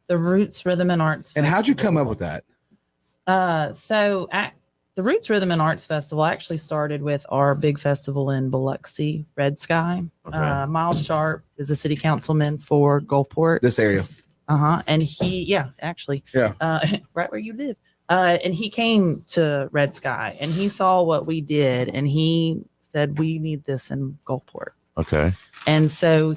The Roots Rhythm and Arts And Festival. how'd you come up with that? The Roots Rhythm and Arts Festival actually started with our big festival in Biloxi, Red Sky. Okay. Miles Sharp is a city councilman for Gulfport. This area. And he, actually, right where you live. And he came to Red Sky and he saw what we did and he said, we need this in Gulfport. Okay. And so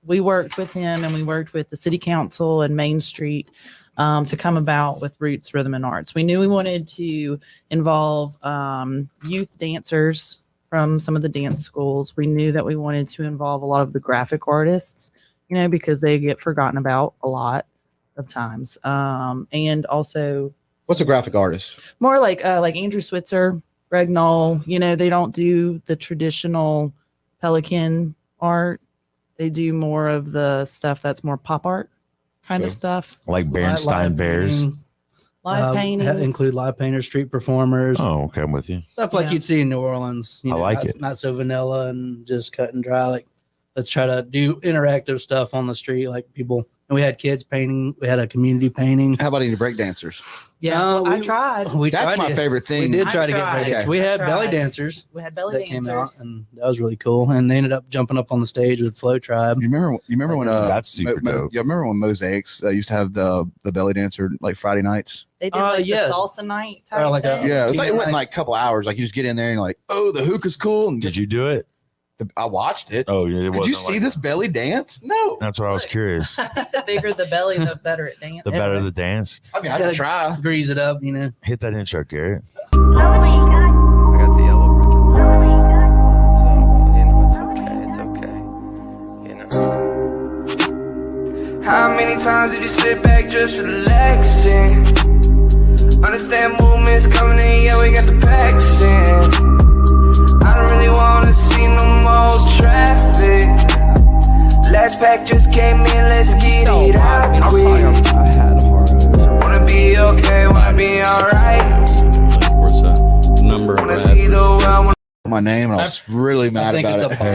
we worked with him and we worked with the city council and Main Street to come about with Roots Rhythm and Arts. We knew we wanted to involve youth dancers from some of the dance schools. We knew that we wanted to involve a lot of the graphic artists, because they get forgotten about a lot of times. And also, What's a graphic artist? more like Andrew Switzer, Greg Knoll. They don't do the traditional Pelican art. They do more of the stuff that's more pop art kind of stuff. Like Bernstein Bears. Live paintings. Include live painters, street performers, Oh, okay. I'm with you. stuff like you'd see in New Orleans. I like not, it. Not so vanilla and just cut and dry. Like, let's try to do interactive stuff on the street. Like people, and we had kids painting. We had a community painting. How about any break dancers? Yeah, I we- tried. That's my favorite thing. We did try to get tried. break dancers. Okay. We had I belly tried. dancers We had belly that came out, dancers. and that was really cool. And they ended up jumping up on the stage with Flow Tribe. You remember when That's super dope. You remember when Mosaics used to have the belly dancer like Friday nights? They did like yeah. the salsa night type Or like a- thing. Yeah, it was like it Team went in night. like a couple hours. Like you just get in there and you're like, oh, the hookah's cool. And Did you do it? I watched it. Oh, it Did wasn't you see like this that. belly dance? No. That's what I was curious. The bigger the belly, the better it dances. The better the dance. I mean, I Gotta could try. Grease it up, Hit that intro, Garrett. I got the yellow ribbon. So, it's okay. It's okay. How many times did you sit back just relaxing? Understand movements coming in, yeah, we got the packs in. I don't really wanna see no more traffic. Last pack just came in, let's get it out quick. I had a heart. Wanna be okay, wanna be alright. What's that number of Wanna red? see the world. My name, and I was really mad think about it's it. a-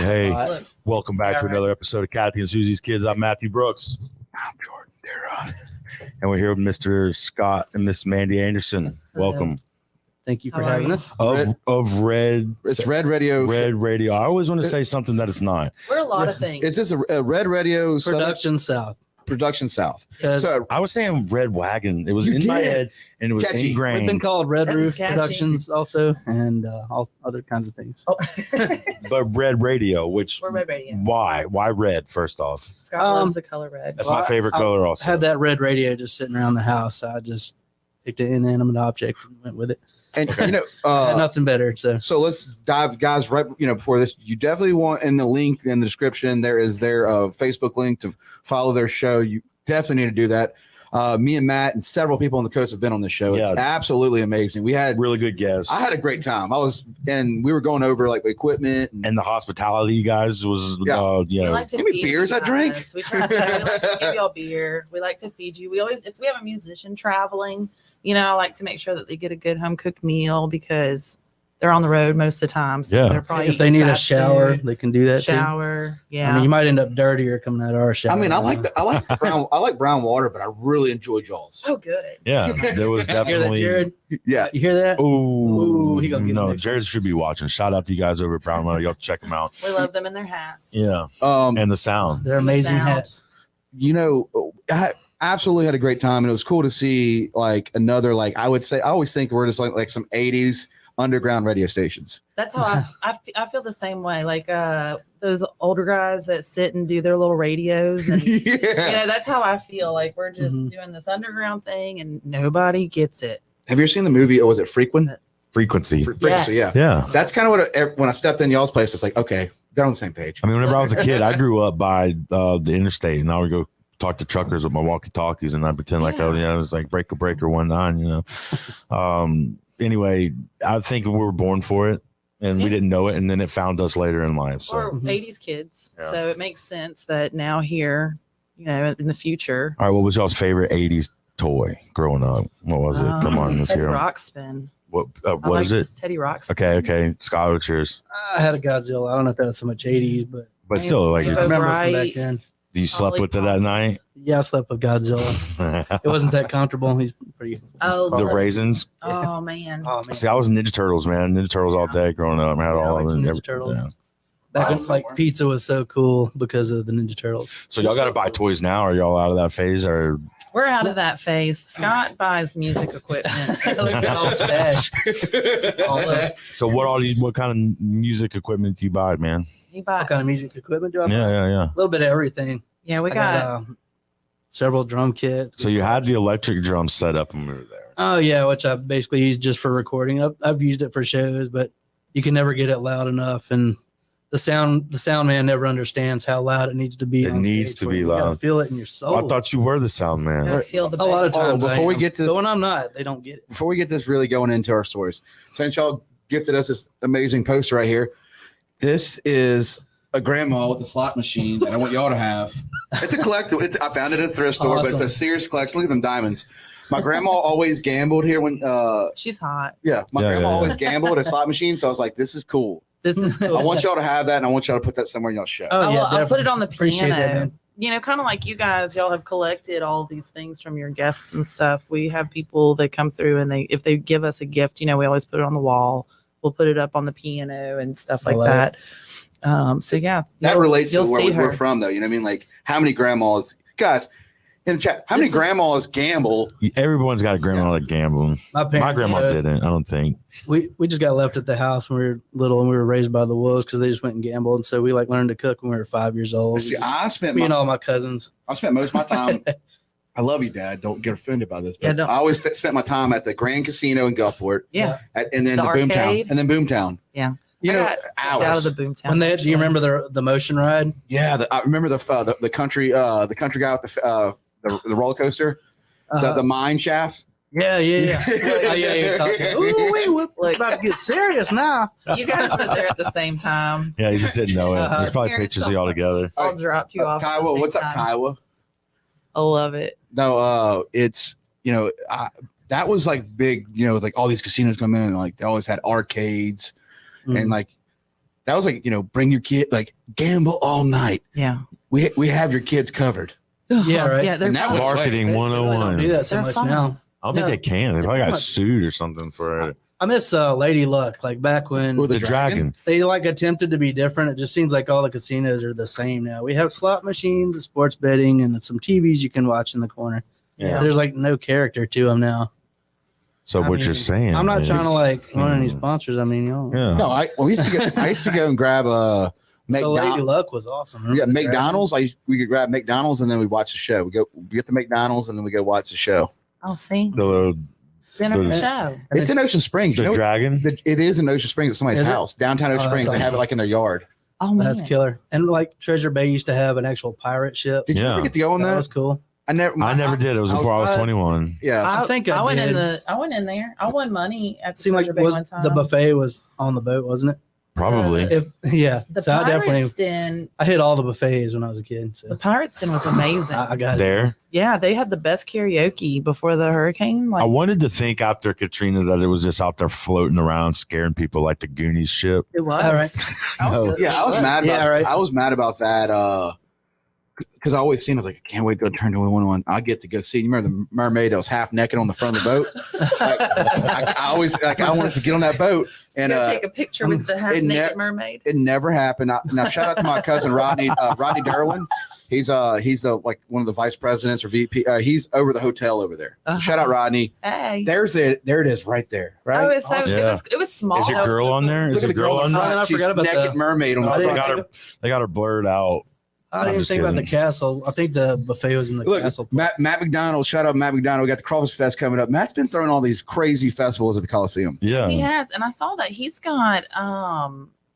Hey. Look, Welcome back to another episode of Kathy and Susie's Kids. I'm Matthew Brooks. I'm Jordan Deron. And we're here with Mr. Scott and Miss Mandy Anderson. Welcome. Thank you for How are having you? us. Of Red It's Red Radio. Red Radio. I always want to say something that it's not. we're a lot of things. It's just a Red Radio Production South. Production South. 'Cause So I was saying Red Wagon. It was You in my did. head and it was Catchy. We've been ingrained. called Red That's Roof catchy. Productions also, and all other kinds of things. Oh. But Red Radio, which We're Red Radio. why red? First off, Scott loves the color red. that's Well, my favorite I color. I Also, had that red radio just sitting around the house. So I just picked an inanimate object and went with it. and Had nothing better. So let's dive, guys. Right, before this, you definitely want in the link in the description. There is their Facebook link to follow their show. You definitely need to do that. Me and Matt and several people on the coast have been on the show. It's Yeah. absolutely amazing. We had really good guess. I had a great time. We were going over like equipment and And the hospitality, you guys, was Yeah. We like to Give me feed beers, you I drink. guys. We like to give y'all beer. We like to feed you. We always, if we have a musician traveling, I like to make sure that they get a good home cooked meal because they're on the road most of the time. So Yeah. they're probably if they eating need a fast shower, food. they can do that too. Shower. Yeah. I mean, you might end up dirtier coming out of our shower. I mean, I like brown water, but I really enjoyed y'all's. oh, good. yeah, there was You hear that, definitely. Jared? Yeah, You hear that? Ooh, he gonna get no, the next Jared should be watching. Shout out to you guys over at Brown Water. Y'all check them out. We love them in their hats. Yeah, and and the sound. They're amazing sound. hats. I absolutely had a great time, and it was cool to see like another I would say I always think we're just like some '80s underground radio stations. That's how I feel the same way. Like those older guys that sit and do their little radios. And, Yeah. that's how I feel. Like we're just doing this underground thing and nobody gets it. Have you ever seen the movie? Oh, was it Frequency? Frequency. Frequency, Yes. yeah. Yeah. That's kind of what when I stepped in y'all's place. It's like, okay, they're on the same page. I mean, whenever I was a kid, I grew up by the interstate, and I would go talk to truckers with my walkie-talkies, and I'd pretend like, oh yeah, it was like breaker 19. Anyway, I think we were born for it, and we didn't know it, and then it found us later in life. So, We're 80s kids. Yeah. So it makes sense that now here, in the future. all right, what was y'all's favorite '80s toy growing up? What was it? Come on, let's Teddy hear 'em. Rockspin. What is it? Teddy Rockspin. Okay. Scott, what's yours? I had a Godzilla. I don't know if that was so much 80s, but But still, like, Rainbow I remember Bright. from back then. You slept Ollie with it that night? Yeah, I slept with Godzilla. It wasn't that comfortable. He's pretty. Oh, The raisins. Oh man. Oh man. See, I was Ninja Turtles, man. Ninja Turtles all day growing up. I had Yeah, I all like of some them. Ninja Turtles. Yeah. Back when like pizza was so cool because of the Ninja Turtles. So y'all got to buy toys now. Are y'all out of that phase? Or We're out of that phase. Scott buys music equipment. Look at all stash. Awesome. so what kind of music equipment do you buy, man? He bought. What kind of music equipment do I buy? Yeah. A little bit of everything. Yeah, we I got. several drum kits. So you had the electric drum set up when we were there. Oh yeah, which I've basically used just for recording. I've used it for shows, but you can never get it loud enough, and the sound man never understands how loud it needs to be. It on needs stage to where be you gotta loud. feel it in your soul. I thought you were the sound man. I feel the a lot of bass. times. before I we am. get to this- but when I'm not, they don't get it. Before we get this really going into our stories, since y'all gifted us this amazing poster right here, this is a grandma with a slot machine that I want y'all to have. It's a collectible. I found it at a thrift store, but it's a Awesome. serious collection. Look at them diamonds. My grandma always gambled here when She's hot. Yeah, grandma yeah. always gambled at a slot machine. So I was like, this is cool. This is cool. I want y'all to have that, and I want y'all to put that somewhere in y'all's show. Oh yeah, I'll put it on the Appreciate that, piano. man. You know, kind of like you guys, y'all have collected all these things from your guests and stuff. We have people that come through and if they give us a gift, you know, we always put it on the wall. We'll put it up on the piano and stuff like love that. So yeah, That relates to you'll where see we're her. from, though. You know what I mean? Like, how many grandmas, guys, in the chat, how many This is- grandmas gamble? Everyone's got a grandma that gambled. My parents. My grandma did. didn't. I don't think. We just got left at the house when we were little, and we were raised by the wolves because they just went and gambled. And so we like learned to cook when we were 5 years old. See, I spent Me and all my cousins. most of my time. I love you, Dad. Don't get offended by this. But Yeah, don't. I always spent my time at the Grand Casino in Gulfport, Yeah, and then The the Boomtown, arcade? and then Boomtown. Yeah. You I know, got kicked hours. out of the Boomtown. When they do you remember the motion ride? Yeah, I remember the country guy with the roller coaster, the mine shaft. Yeah. Oh, yeah, you're talking. Ooh, it's Look. about to get serious now. You guys were there at the same time. Yeah, you just didn't know it. There's probably Parents pictures of y'all together. I'll drop you off. at the Kiowa, same what's up, time. Kiowa? I love it. No, it's that was like big. You know, like all these casinos come in and like they always had arcades and like that was like bring your kid, like gamble all night. Yeah. We have your kids covered. Yeah, right. Yeah, they're And that fun. was- Marketing They don't 101. do that so They're much fun. now. I don't think No. they can. They probably got Much. sued or something for it. I miss Lady Luck. Like back when Ooh, The dragon. they like attempted to be different. It just seems like all the casinos are the same now. We have slot machines, sports betting, and some TVs you can watch in the corner. Yeah. There's like no character to them now. So I what mean, you're saying? I'm not is- trying to like run any Hmm. sponsors. I mean, Yeah. No, I used to go and grab the Lady McDonald's. Luck was awesome. We got Remember the McDonald's. We could grab McDonald's and then we watch the show. We get the McDonald's and then we go watch the show. I'll see. The Dinner the- show. And It's in Ocean Springs. You know, dragon. it is in Ocean Springs at somebody's Is it? house, downtown Ocean Oh, Springs. that's They have it awesome. like in their yard. Oh man, That's killer. And like Treasure Bay used to have an actual pirate ship. Did you Yeah. ever get to go on That that? was cool. I never did. It was before I was 21. Yeah. I think I went did. I went in there. I won money at It seemed like Treasure Bay was one time. the buffet was on the boat, wasn't it? Probably. Yeah. The So I definitely Pirates Den. I hit all the buffets when I was a kid. The So Pirates Den was amazing. I got it. There. Yeah, they had the best karaoke before the hurricane. I Like, wanted to think after Katrina that it was just out there floating around, scaring people like the Goonies ship. it was. All right. I was mad about. Yeah, right. I was mad about that. Because I always seen. I was like, I can't wait to turn to one. I get to go see. You remember the mermaid that was half naked on the front of the boat? I always like. I wanted to get on that boat, and Go take a picture with the half it naked ne- mermaid. it never happened. Now shout out to my cousin Rodney Derwin. He's like one of the vice presidents or VP. He's over the hotel over there. So shout out Rodney. Hey. There it is right there. Right. Oh, it's so Yeah. it was small. Is your girl on there? Look Is at your the girl girl in on the there? Oh, front. I She's forgot about naked the- mermaid on the I They front. got her blurred out. I didn't even just think about the kidding. castle. I think the buffet was in the Look, castle. Matt McDonald, shout out Matt McDonald. We got the Crawfish Fest coming up. Matt's been throwing all these crazy festivals at the Coliseum. Yeah. He has, and I saw that he's got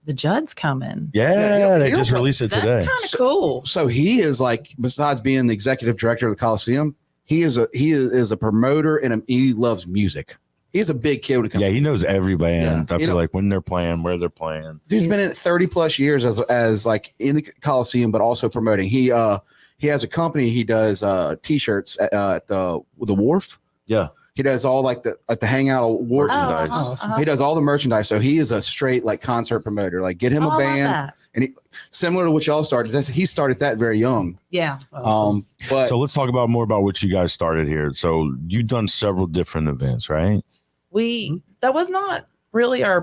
the Judd's coming. Yeah, they he'll just pro- released it That's today. kind of cool. So he is like, besides being the executive director of the Coliseum, he is a promoter and he loves music. He's a big kid when it comes. Yeah, he knows every band. Yeah. I feel like when they're playing, where they're playing. Dude's been in it 30 plus years as like in the Coliseum, but also promoting. He has a company. He does t-shirts at the wharf. Yeah. He does all like the hangout awards. Merchandise. Oh, He does all the merchandise. So he is a straight like concert promoter. Like get him Oh, a I love band. that. and similar to what y'all started. He started that very young. Yeah. But So let's talk about more about what you guys started here. So you've done several different events, right? That was not really I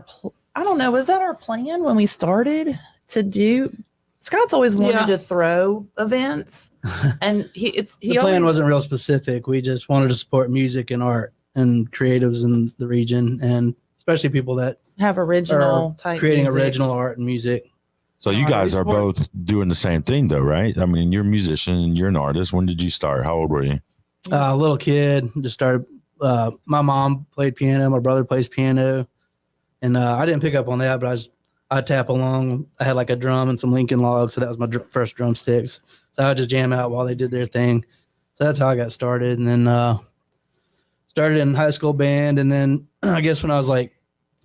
don't know. Was that our plan when we started to do? Scott's always wanted to throw events, and The plan wasn't real specific. We just wanted to support music and art and creatives in the region, and especially people that have original are type creating musics. original art and music. So you guys are both doing the same thing, though, right? I mean, you're a musician and you're an artist. When did you start? How old were you? A little kid, just started. My mom played piano. My brother plays piano, and I didn't pick up on that, but I tap along. I had like a drum and some Lincoln logs, so that was my first drumsticks. So I would just jam out while they did their thing. So that's how I got started, and then started in high school band, and then I guess when I was like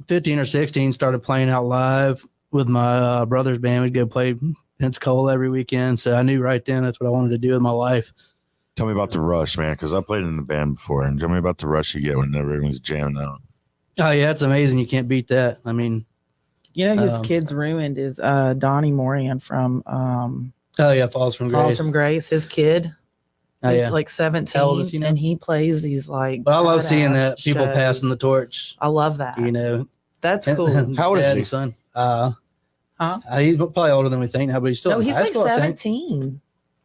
15 or 16, started playing out live with my brother's band. We'd go play Pensacola every weekend, so I knew right then that's what I wanted to do with my life. Tell me about the rush, man, because I played in the band before. And tell me about the rush you get whenever everyone's jamming out. Oh yeah, it's amazing. You can't beat that. I mean, His kids ruined is Donnie Moran from Falls from Grace. Falls from Grace. His kid is yeah. like 17, How old is he now? and he plays these like. But I love seeing that badass people shows. passing the torch. I love that. That's cool. How old is Dad he? and son. Huh? He's probably older than we think now, but he's still No, in he's high like school, I think. 17.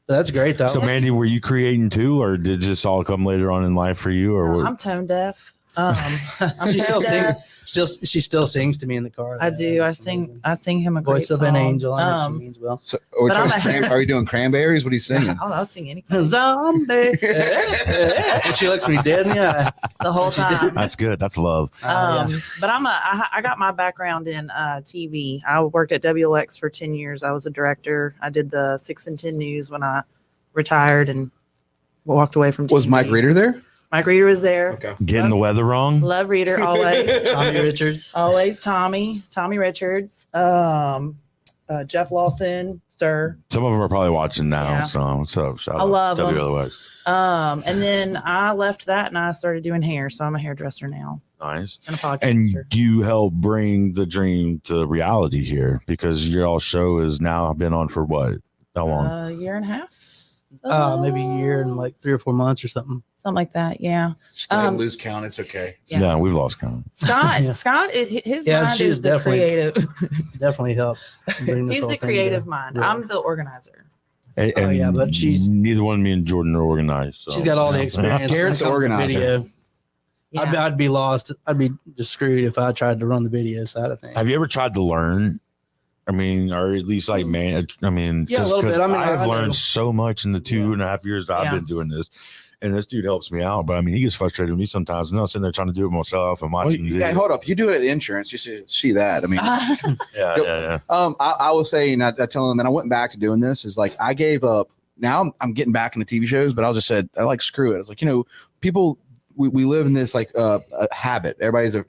But that's great though. So, Mandy, were you creating too, or did this all come later on in life for you? Or what? I'm tone deaf. I'm she still tone deaf. sings. She still sings to me in the car. I do. I It's sing. amazing. I sing him a great Voice of song. an angel. I know she means well. So, But I'm are you doing cranberries? What are you singing? I'll sing anything Zombie. And she looks me dead in the eye. the whole time. That's good. That's love. But I got my background in TV. I worked at WLX for 10 years. I was a director. I did the 6 and 10 news when I retired and walked away from TV. Was Mike Reeder there? Mike Reeder was there. Okay. Getting the weather wrong. Love Reeder always. Tommy Richards. Always Tommy Richards, Jeff Lawson, sir. Some of them are probably watching now. Yeah. So what's up? Shout I out. love 'em. WLX. And then I left that and I started doing hair. So I'm a hairdresser now Nice. and a podcaster. And you help bring the dream to reality here because your all show has now been on for what? How long? A year and a half. Maybe a year and like 3 or 4 months or something. Something like that. Yeah. Just go ahead and lose count. It's okay. Yeah. Yeah, we've lost count. Scott, Yeah. Scott, his Yeah, mind she's is the definitely creative. Definitely helped bring this He's whole the thing creative together. mind. Yeah. I'm the organizer. And yeah, but neither one of me and Jordan are organized. So. She's got all the experience. when it Garrett's comes to organizer. video. Yeah. I'd be lost. I'd be just screwed if I tried to run the video side of things. Have you ever tried to learn? I mean, or at least like man. I mean, Yeah, a little bit. I mean, I've I know. learned so much in the 2.5 years that I've Yeah. been doing this, and this dude helps me out. But I mean, he gets frustrated with me sometimes, and I'm sitting there trying to do it myself and Well, watching. yeah, videos. hold up. You do it at the insurance. You see that. I mean, Yeah. I was saying, I tell them, and I went back to doing this. Is like I gave up. Now I'm getting back into TV shows, but I just said I like screw it. I was like, people, we live in this like a habit. Everybody's a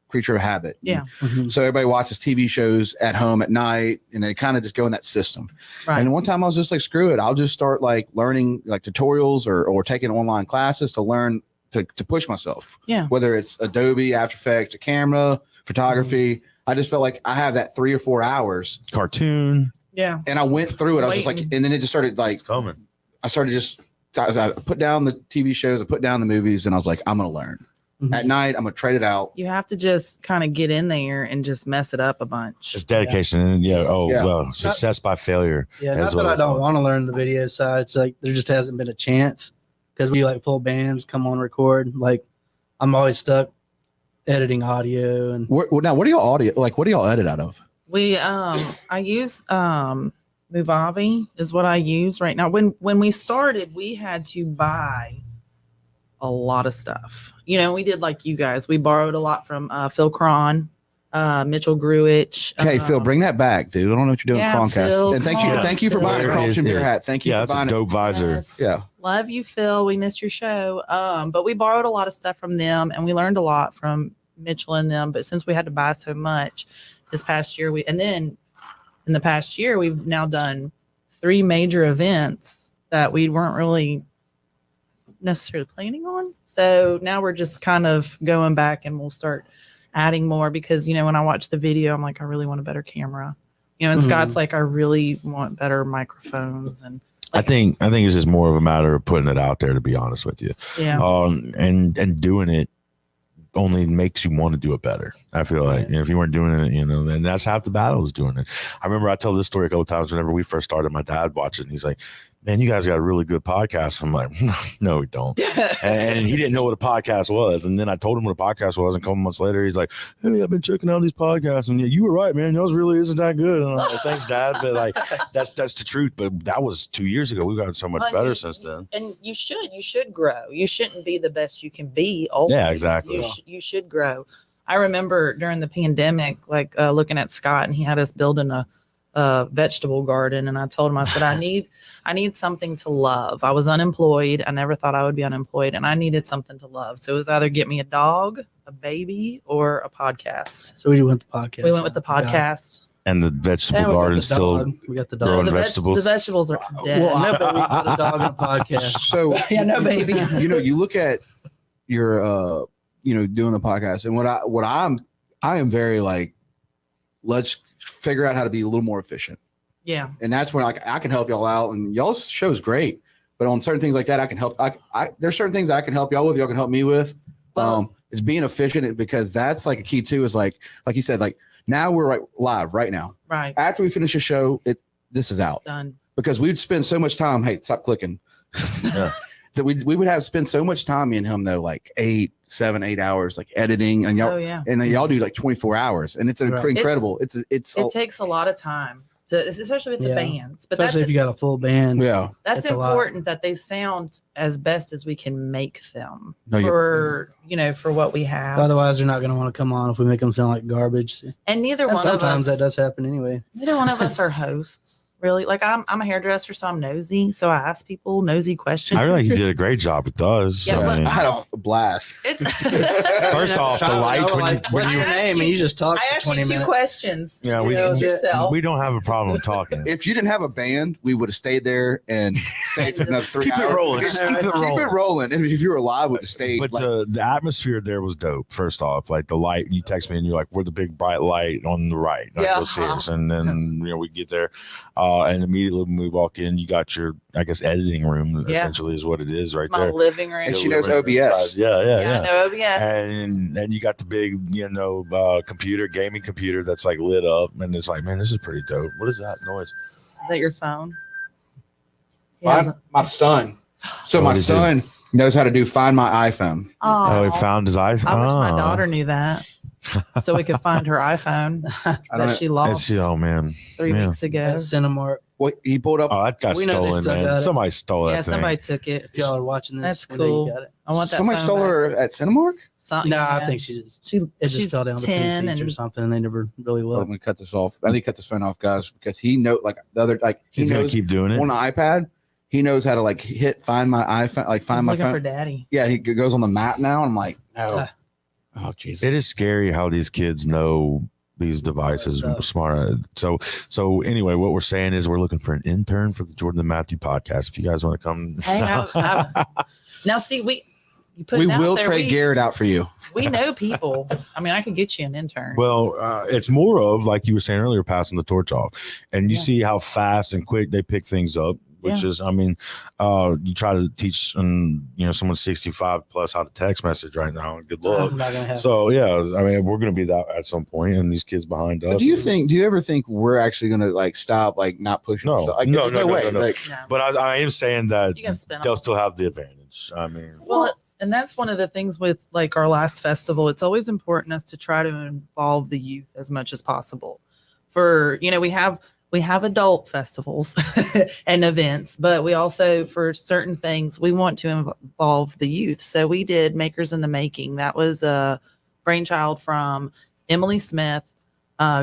creature of habit. Yeah. Mhm. So everybody watches TV shows at home at night, and they kind of just go in that system. Right. And one time I was just like, screw it. I'll just start like learning like tutorials or taking online classes to learn to push myself. Yeah. Whether it's Adobe, After Effects, a camera, photography. I just felt like I have that 3 or 4 hours, Cartoon. Yeah. and I went through it. I was just like, Waiting. and then it just started like, Coming. I started just, I put down the TV shows, I put down the movies, and I was like, I'm going to learn. Mhm. At night, I'm going to trade it out. You have to just kind of get in there and just mess it up a bunch. It's dedication. And Yeah. well, success by failure. Yeah, as not that well. I don't want to learn the video side. It's like there just hasn't been a chance because we like full bands come on record. Like I'm always stuck editing audio and Now, what do y'all audio? Like, what do y'all edit out of? We I use Movavi is what I use right now. When we started, we had to buy a lot of stuff. We did like you guys. We borrowed a lot from Phil Cron, Mitchell Gruich. Okay, Phil, bring that back, dude. I don't know what you're doing, yeah, Croncast. Phil, And come on, thank you for Phil. buying a There it is, Caution beer yeah. hat. Thank you Yeah, for that's a buying it. dope visor. Yes. Yeah. Love you, Phil. We missed your show. But we borrowed a lot of stuff from them and we learned a lot from Mitchell and them. But since we had to buy so much this past year, and then in the past year, we've now done 3 major events that we weren't really necessarily planning on. So now we're just kind of going back and we'll start adding more because, when I watch the video, I'm like, I really want a better camera. And Mhm. Scott's like, I really want better microphones. And I think it's just more of a matter of putting it out there, to be honest with you. yeah, And doing it only makes you want to do it better. I feel like if you weren't doing it, then that's half the battle is doing it. I remember I tell this story a couple times whenever we first started. My dad watched it, and he's like, "Man, you guys got a really good podcast." I'm like, "No, we don't." And he didn't know what a podcast was. And then I told him what a podcast was, and a couple months later, he's like, "Hey, I've been checking out these podcasts, and you were right, man. Yours really isn't that good." And I'm like, "Thanks, Dad." But like, that's the truth. But that was 2 years ago. We've gotten so much better since then. And you should grow. You shouldn't be the best you can be. Always. Yeah, exactly. You should grow. I remember during the pandemic, like looking at Scott, and he had us building a vegetable garden, and I told him, I said, I need something to love. I was unemployed. I never thought I would be unemployed, and I needed something to love. So it was either get me a dog, a baby, or a podcast. So we went with the podcast. We went with the podcast. And the vegetable Yeah, we got garden the still dog. We got the Growing dog. vegetables. The vegetables are dead. Well, no baby, but a dog and a podcast. So Yeah, no baby. you look at your doing the podcast, and I am very like, let's figure out how to be a little more efficient. Yeah. And that's when I can help y'all out, and y'all's show's great, but on certain things like that, I can help. There's certain things I can help y'all with, y'all can help me with. Well- It's being efficient, because that's like a key too, is like you said, like now we're live right now. Right. After we finish the show, this is out, It's done. because we'd spend so much time. Hey, stop clicking. Yeah. That we would have to spend so much time, me and him, though, like 7, 8 hours, like editing, and y'all, Oh yeah. and then y'all do like 24 hours, and it's Right. incredible. It's It takes a lot of time especially with the Yeah. bands. But Especially if you got a full band. yeah. that's it's a lot. important that they sound as best as we can make them No, for for what we have. Otherwise, they're not going to want to come on if we make them sound like garbage. And neither And one of sometimes us that does happen anyway. neither one of us are hosts. Really, like I'm a hairdresser, so I'm nosy. So I ask people nosy questions. I really think you did a great job with us. Yeah, I but mean, I had a blast. It's first off, the lights when you what's your I asked name? And you- you just talk I for asked you 20 two minutes. questions. Yeah, you know, yourself. we don't have a problem with talking. If you didn't have a band, we would have stayed there and stayed for another 3 Keep it hours. rolling. Just Just keep it rolling. Keep it rolling. And if you were alive, would have stayed. But like, the atmosphere there was dope. First off, like the light, you text me and you're like, "We're the big bright light on the right." Like, Yeah. go see us. And then we get there, and immediately when we walk in, you got your, I guess, editing room. Yeah. Essentially, is what it is right My there. living room. And she knows OBS. Yeah. I know OBS. And then you got the big, gaming computer that's like lit up, and it's like, man, this is pretty dope. What is that noise? Is that your phone? Yeah. my son. So Oh, my did you? son knows how to do Find My iPhone. Oh, he Oh, found his iPhone. I wish my Oh. daughter knew that, so we could find her iPhone I don't that know. she lost Oh man. 3 Yeah. weeks ago. That's Cinemark. Well, he pulled up. Oh, that got We know they stolen, still got man. it. Somebody stole that Yeah, thing. somebody took it. If y'all are watching this, That's we know you cool. got it. I want that. Somebody phone stole back. her at Cinemark. No, I think she just she it just she's fell down the 10 seats or and something, and they never really I'm looked. gonna cut this off. I need to cut this phone off, guys, because he know like the other like he He's gonna knows keep doing it. on the iPad. He knows how to like hit Find My iPhone, like He's find my looking phone. for daddy. Yeah, he goes on the map now. And I'm like, Ah. oh, jeez. It is scary how these kids know these devices stuff. smart. So anyway, what we're saying is we're looking for an intern for the Jordan and Matthew podcast. If you guys want to come, Hey, now see you put We it out will there, trade Garrett out for you. We know people. I mean, I could get you an intern. well, it's more of like you were saying earlier, passing the torch off, and you Yeah. see how fast and quick they pick things up. Which is, I mean, you try to teach, someone 65 plus how to text message right now. Good luck. I'm not gonna have. So yeah, I mean, we're gonna be that at some point, and these kids behind us. Do you ever think we're actually gonna like stop like not pushing? No. Like, No, there's no, way. no. Like, No. But I am saying that You can spin they'll off. still have the advantage. I mean, Well, and that's one of the things with like our last festival. It's always important us to try to involve the youth as much as possible. For we have adult festivals and events, but we also, for certain things, we want to involve the youth. So we did Makers in the Making. That was a brainchild from Emily Smith,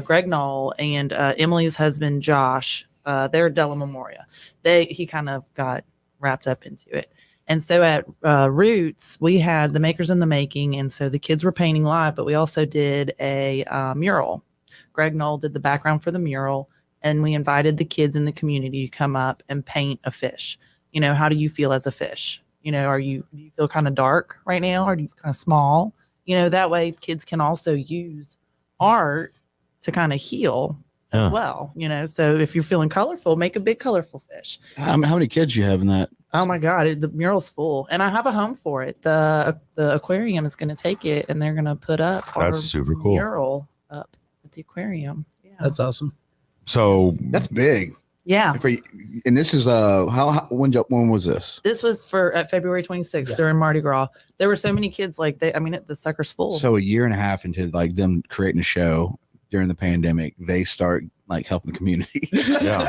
Greg Knoll, and Emily's husband, Josh. They're Della Memoria. He kind of got wrapped up into it. And so at Roots, we had the Makers in the Making. And so the kids were painting live, but we also did a mural. Greg Knoll did the background for the mural. And we invited the kids in the community to come up and paint a fish. How do you feel as a fish? Do you feel kind of dark right now? Or do you feel kind of small? That way kids can also use art to kind of heal as Yeah. well. So if you're feeling colorful, make a big colorful fish. How many kids you have in that? Oh my God, the mural's full, and I have a home for it. The aquarium is going to take it, and they're going to put up That's our super cool. mural up at the aquarium. Yeah. That's awesome. So That's big. Yeah. And this is when was this? This was at February 26th during Mardi Gras. There were so many kids the sucker's full. So a year and a half into like them creating a show during the pandemic, they start like helping the community. yeah,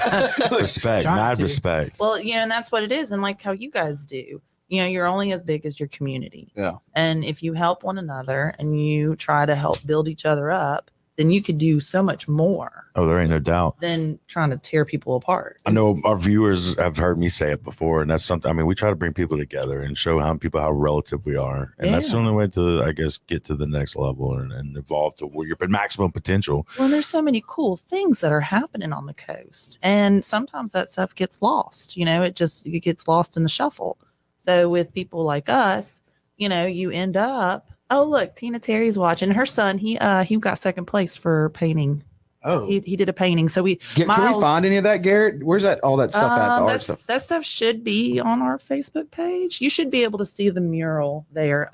respect, Trying mad to. respect. Well, and that's what it is. And like how you guys do, you're only as big as your community. Yeah. And if you help one another and you try to help build each other up, then you could do so much more Oh, there ain't no doubt. than trying to tear people apart. I know our viewers have heard me say it before, and that's something. I mean, we try to bring people together and show how relative we are, and that's the Yeah. only way to, I guess, get to the next level and evolve to where your maximum potential. Well, there's so many cool things that are happening on the coast, and sometimes that stuff gets lost. It gets lost in the shuffle. So with people like us, you end up. Oh, look, Tina Terry's watching. Her son, he got second place for painting. Oh, He did a painting. So can we Miles- find any of that, Garrett? Where's all that stuff at? The art that's- stuff. That stuff should be on our Facebook page. You should be able to see the mural there.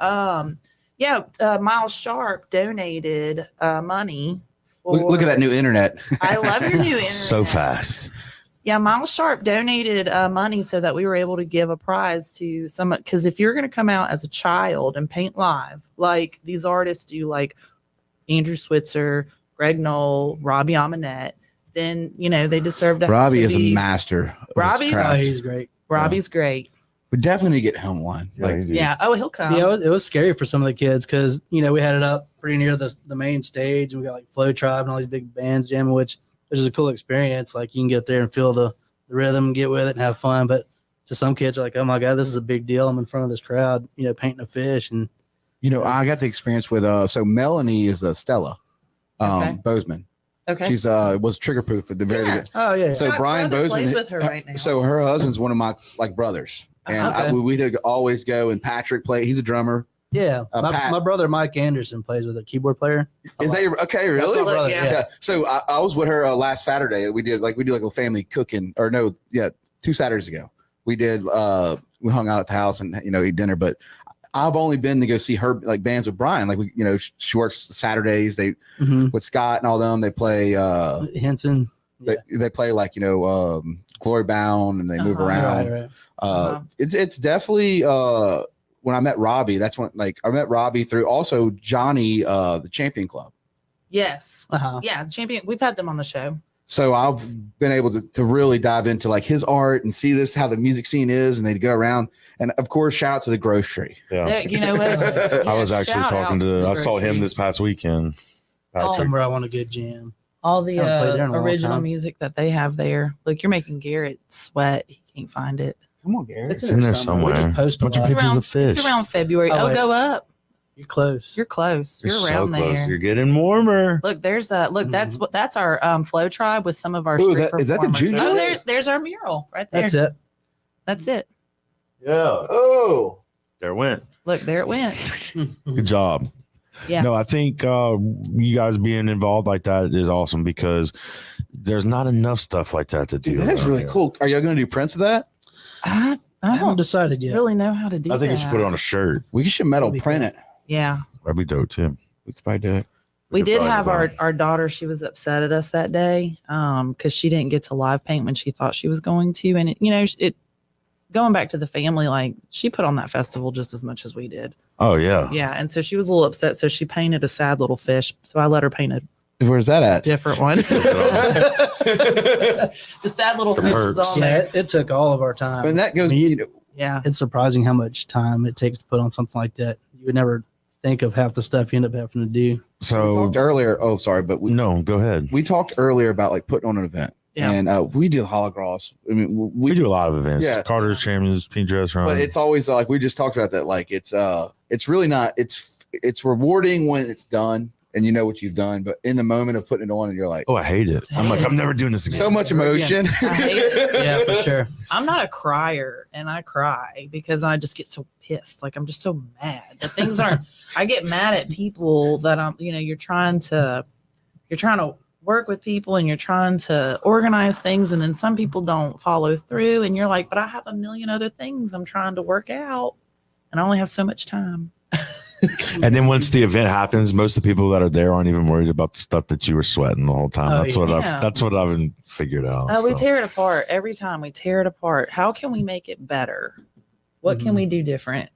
Miles Sharp donated money. Look at that new internet. I love your new internet. So fast. Yeah, Miles Sharp donated money so that we were able to give a prize to someone. Because if you're going to come out as a child and paint live, like these artists do, like Andrew Switzer, Greg Knoll, Robbie Amonette, then they deserve to. Robbie is a be, master. of his Robbie's- Oh, craft. he's great. Robbie's great. We definitely need to get him one. Yeah. Oh, he'll come. Yeah, it was scary for some of the kids because we had it up pretty near the main stage, and we got like Flow Tribe and all these big bands jamming, which is a cool experience. Like you can get there and feel the rhythm, get with it, and have fun. But to some kids, are like, oh my god, this is a big deal. I'm in front of this crowd, painting a fish, and I got the experience with so Melanie is Stella Okay. Bozeman. Okay. She's was trigger proof at the very beginning. oh yeah, So Scott's Brian brother Bozeman plays with her right now. So her husband's one of my brothers, and Okay. we'd always go. And Patrick play. He's a drummer. yeah. Pat- My brother Mike Anderson plays with a keyboard player. Is that okay? Really? my brother, Yeah. Yeah. So I was with her last Saturday. We do like a family cooking, or no, yeah, 2 Saturdays ago. We did. We hung out at the house and eat dinner. But I've only been to go see her like bands with Brian. Like she works Saturdays. They with Scott and all them. They play. Henson. They play like Glory Bound, and they move Uh-huh. around. Right. It's definitely when I met Robbie. That's when I met Robbie through also Johnny, the Champion Club. Yes. Uh-huh. Yeah. Champion. We've had them on the show. So I've been able to really dive into like his art and see how the music scene is, and they'd go around. And of course, shout out to the grocery. Yeah. There- You know what? I was actually shout talking out to. the I saw him grocery. this past weekend. Patrick. Somewhere I want to get jam. All the Haven't played there in a long original time. music that they have there. Look, you're making Garrett sweat. He can't find it. Come on, Gary. It's in there We somewhere. just post a Bunch of lot. pictures of fish. It's around February. Oh, Oh, wait. go up. You're close. You're close. You're so around close. there. You're getting warmer. Look, there's that's our Flow Tribe with some of our Ooh, street is that the performers. Junior Oh, Leagues? there's our mural right there. That's it. That's it. Yeah. Oh, There it went. Look, there it went. Good job. Yeah. No, I think you guys being involved like that is awesome because there's not enough stuff like that to do. dude, that's around really here. cool. Are y'all going to do prints of that? I I haven't don't decided yet. really know how to do I think that. you should put it on a shirt. We should metal That'd be print cool. it. Yeah. That'd be dope too. We could probably do it. We could did probably have do that. our daughter. She was upset at us that day because she didn't get to live paint when she thought she was going to. And, it going back to the family, like she put on that festival just as much as we did. Oh yeah. Yeah. And so she was a little upset. So she painted a sad little fish. So I let her paint a Where's that at? different one. The sad little The fish is perks. on Yeah, there. it took all of our time. And that goes. I mean, Yeah. it's surprising how much time it takes to put on something like that. You would never think of half the stuff you end up having to do. We So talked earlier. Oh, sorry, but no, go ahead. we talked earlier about like putting on an event, Yeah. and we do holographs. I mean, We do a lot of events. Yeah. Carter's Champions, Pink Dress Run. but it's always like we just talked about that. Like it's really not. It's rewarding when it's done and you know what you've done, but in the moment of putting it on, and you're like, oh, I hate it. I'm like, I'm never doing this again. so much emotion. I hate it. Yeah, for sure. I'm not a crier, and I cry because I just get so pissed. Like I'm just so mad that things aren't. I get mad at people that you're trying to work with people and you're trying to organize things, and then some people don't follow through, and you're like, but I have a million other things I'm trying to work out and I only have so much time. And then once the event happens, most of the people that are there aren't even worried about the stuff that you were sweating the whole time. Oh, That's what I've figured out. We so. tear it apart every time. We tear it apart. How can we make it better? What can we do different?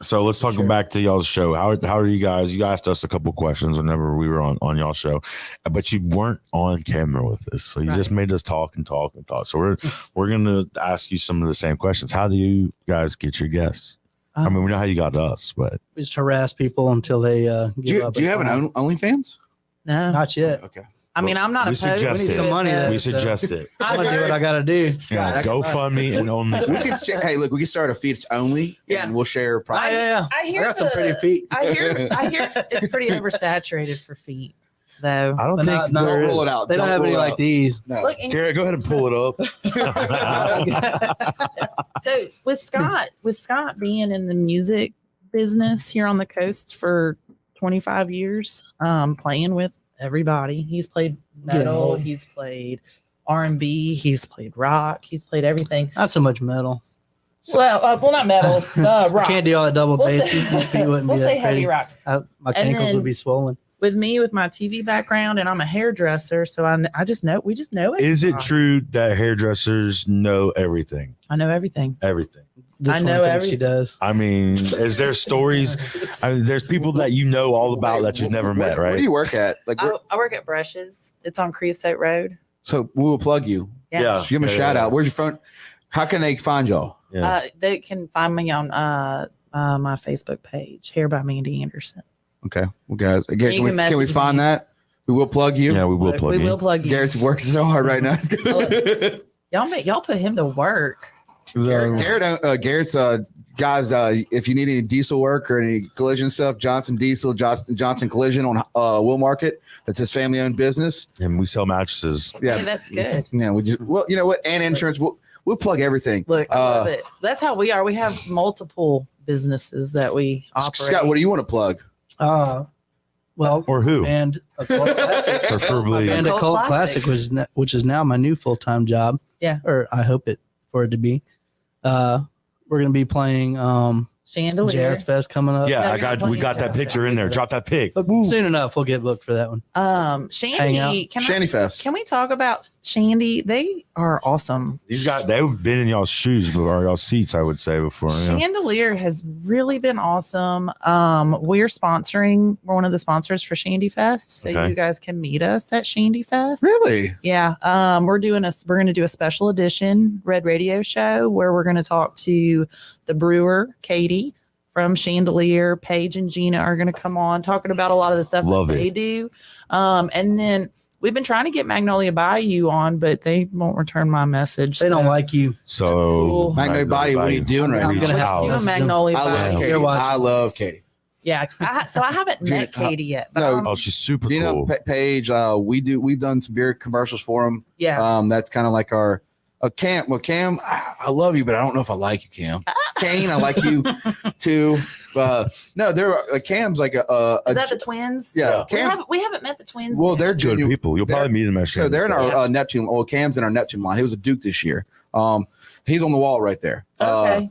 So let's talk back to y'all's show. How are you guys? You asked us a couple questions whenever we were on y'all's show, but you weren't on camera with us. So you just made us talk and talk and talk. So we're gonna ask you some of the same questions. How do you guys get your guests? I mean, we know how you got us, but We just harass people until they give up. Do you have an OnlyFans? No, Not yet. Okay. I mean, I'm not we opposed suggest to it. some money, it, though. we so- suggest it. I'm gonna do what I gotta do. Yeah, GoFundMe and only. We could hey, look, we can start a feeds only, Yeah. and we'll share. Oh, Private. yeah. I hear I got some pretty feet. I hear it's pretty oversaturated for feet, though. I don't But think not- there Don't roll is. it out. They don't have roll any it like out. these. No. Look, and Garrett, go ahead and pull it up. so with Scott being in the music business here on the coast for 25 years, playing with everybody. He's played metal, old. he's played R&B, he's played rock, he's played everything. Not so much metal. Well, not metal, I rock. can't do all that double We'll bass. say- These feet wouldn't We'll be say that heavy pretty. rock. My And ankles then- would be swollen. With me, with my TV background, and I'm a hairdresser, so I just know we just know it. Is it true that hairdressers know everything? I know everything. Everything. This I one know thinks she everything. does. I mean, is there stories? I mean, there's people that you know all about that you've never met, Where right? do you work at? Like, I work at Brushes. It's on Creosote Road. so we will plug you. Yeah. Give them a Yeah, shout yeah, out. Where's your phone? How can they find y'all? Yeah. They can find me on my Facebook page, Hair by Mandy Anderson. Okay. Well, guys, again, You can we, can can we message find me. that? We will plug you. Yeah, we will plug we in. will plug you. Garrett's working so hard right now. Y'all put him to work. Garrett's guys, if you need any diesel work or any collision stuff, Johnson Diesel, Johnson Collision on Will Market. That's his family owned business. And we sell mattresses. Yeah. Hey, that's good. Yeah. We just, well, you know what? And insurance. We'll plug everything. Look, I love it. That's how we are. We have multiple businesses that we operate. Scott, what do you want to plug? Well, Or who? and a cult classic. Preferably. And a Cult cult Classic. classic which is now my new full-time job. Yeah. Or I hope for it to be. We're gonna be playing Chandelier. Jazz Fest coming up. Yeah, No, I you're got. not We got playing that picture in there. Drop that pic. But soon enough we'll get booked for that one. Hang Shandy, out. Shandy Fest. can we talk about Shandy? They are awesome. These guys, they've been in y'all's shoes or y'all's seats, I would say before. Yeah. Chandelier has really been awesome. We're sponsoring. We're one of the sponsors for Shandy Fest, so Okay. you guys can meet us at Shandy Fest. Really? Yeah. We're going to do a special edition Red Radio show where we're going to talk to the brewer, Katie from Chandelier. Paige and Gina are going to come on talking about a lot of the stuff Love that it. they do. And then we've been trying to get Magnolia Bayou on, but they won't return my message. They don't like you. So cool. Magnolia Bayou, what are you doing right I'm now? Reach gonna have out. to doing Let's Magnolia I love Bayou. Katie. You're watching. I love Katie. Yeah. So I haven't met Gina, Katie yet. But no. Oh, she's super You know, cool. Paige, we've done some beer commercials for them. yeah. That's kind of like our Cam. Well, Cam, I love you, but I don't know if I like you, Cam. Kane, I like you too. No, they're Cam's like a Is that the twins? yeah. Cam's, We haven't met the twins. well, yet. they're Good junior. people. You'll probably meet them at So they're in our Yeah. Neptune. Well, Cam's in our Neptune line. He was a Duke this year. He's on the wall right there. Okay.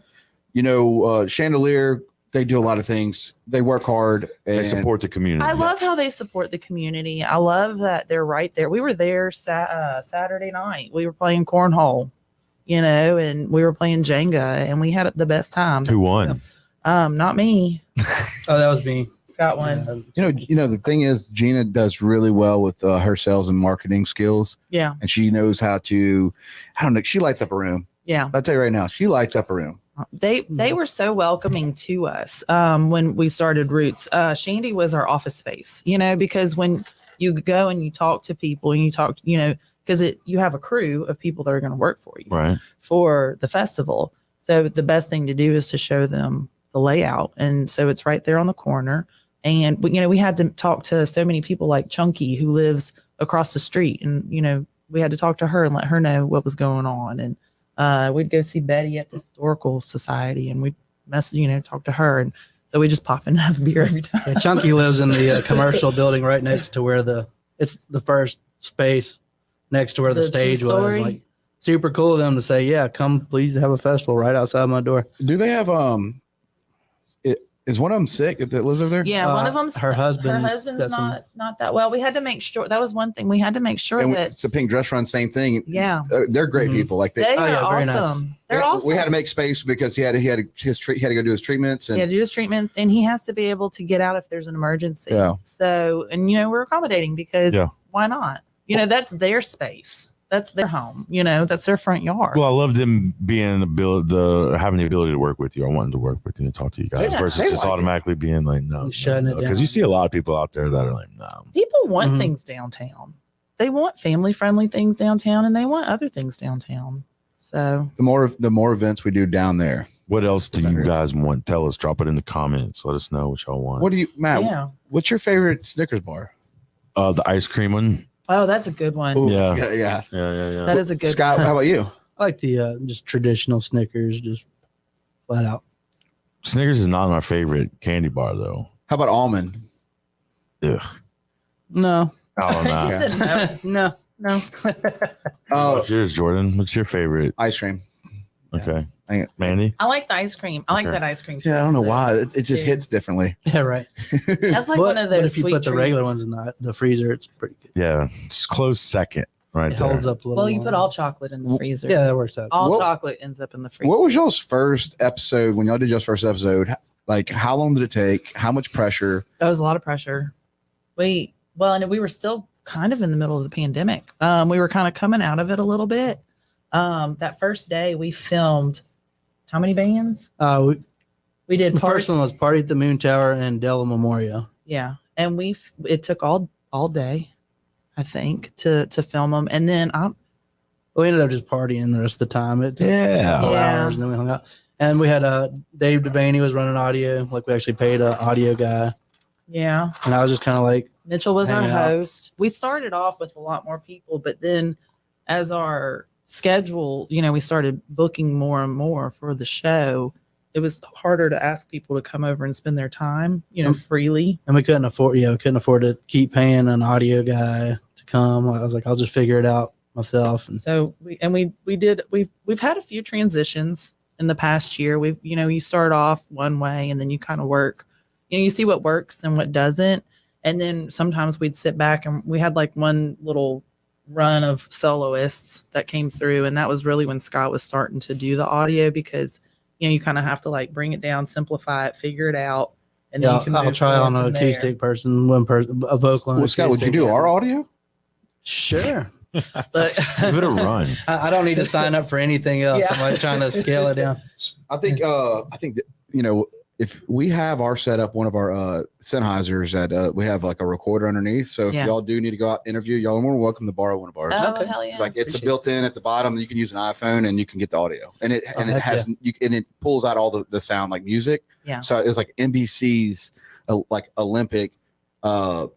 Chandelier. They do a lot of things. They work hard. And They support the community. I love how they support the community. I love that they're right there. We were there Saturday night. We were playing cornhole, and we were playing Jenga, and we had the best time. Who won? Not me. Oh, that was me. Scott won. The thing is, Gina does really well with her sales and marketing skills, Yeah. and she knows how to. I don't know. She lights up a room. Yeah. I'll tell you right now, she lights up a room. They were so welcoming to us when we started Roots. Shandy was our office space, because when you go and you talk to people and you talk, because you have a crew of people that are going to work for you Right. for the festival. So the best thing to do is to show them the layout. And so it's right there on the corner. And, we had to talk to so many people like Chunky, who lives across the street. And, we had to talk to her and let her know what was going on. And we'd go see Betty at the Historical Society and we'd talk to her. And so we just pop in and have a beer every time. Yeah, Chunky lives in the commercial building right next to where it's the first space next to where the The stage was. two-story? Like super cool of them to say, yeah, come please have a festival right outside my door. Do they have is one of them sick that lives over there? Yeah, one of them's her husband's husband's got some- not that well. We had to make sure that was one thing. We had to make sure And that it's a Pink Dress Run, same thing. yeah, They're great Mhm. people. Like they Oh, are yeah, very nice. awesome. They're awesome. We had to make space because he had to go do his treatments and Yeah, do his treatments, and he has to be able to get out if there's an emergency. Yeah. So, and we're accommodating because Yeah. why not? That's their space. That's their home. That's their front yard. Well, I love them having the ability to work with you. I wanted to work with you and talk to you guys Yeah, versus they just like it. automatically being like, no, Shutting it because down. you see a lot of people out there that are like, no. People want Mhm. things downtown. They want family friendly things downtown, and they want other things downtown. So the more events we do down there. What else do you guys want? Tell us. Drop it in the comments. Let us know what y'all want. What do you, Matt? yeah. What's your favorite Snickers bar? The ice cream one. Oh, that's a good one. Ooh, Yeah. yeah. Yeah. That is a good Scott, how about you? I like the just traditional Snickers, just flat out. Snickers is not my favorite candy bar though. How about almond? Ugh. No, I don't know. He said no. no. Oh, What's yours, Jordan? What's your favorite? ice cream. Okay. Dang it. Mandy? I like the ice cream. I like Okay. that ice cream. Yeah, I don't know too. why. It just Yeah. hits differently. Yeah, right. That's like one of But those if you sweet put the regular treats. ones in the freezer, it's pretty good. Yeah. It's close second right It there. holds up a little. Well, you put longer. all chocolate in the freezer. Yeah, that works out. All What- chocolate ends up in the freezer. What was y'all's first episode when y'all did y'all's first episode? Like, how long did it take? How much pressure? That was a lot of pressure. And we were still kind of in the middle of the pandemic. We were kind of coming out of it a little bit. That first day we filmed how many bands? We did The part, first one was Party at the Moon Tower and Della Memorial. yeah, and it took all day, I think, to film them, and then We ended up just partying the rest of the time. It took Yeah. a couple Yeah. hours, and then we hung out. And we had Dave Devaney was running audio. Like we actually paid an audio guy, yeah, and I was just kind of like, Mitchell was our Hang out. host. We started off with a lot more people, but then as our schedule, we started booking more and more for the show. It was harder to ask people to come over and spend their time, freely. and we couldn't afford to keep paying an audio guy to come. I was like, I'll just figure it out myself. And So we've had a few transitions in the past year. You start off one way and then you kind of work, you see what works and what doesn't. And then sometimes we'd sit back and we had like one little run of soloists that came through. And that was really when Scott was starting to do the audio because, you kind of have to like bring it down, simplify it, figure it out. And then yeah, you can I'll move try on forward an from there. acoustic person, one person, a vocal. Well, Scott, would you do our audio? Sure. But Give it a run. I don't need to sign up for anything else. Yeah. I'm like trying to scale it down. I think that, if we have our setup, one of our Sennheisers that we have like a recorder underneath. So if Yeah. y'all do need to go out and interview, y'all are more welcome to borrow one of ours. oh, Okay. hell yeah. Like it's a Appreciate built-in at the bottom. You can use an iPhone and you can get the audio, and it Oh, heck has and it pulls out all the sound like music. Yeah. So it's like NBC's like Olympic. So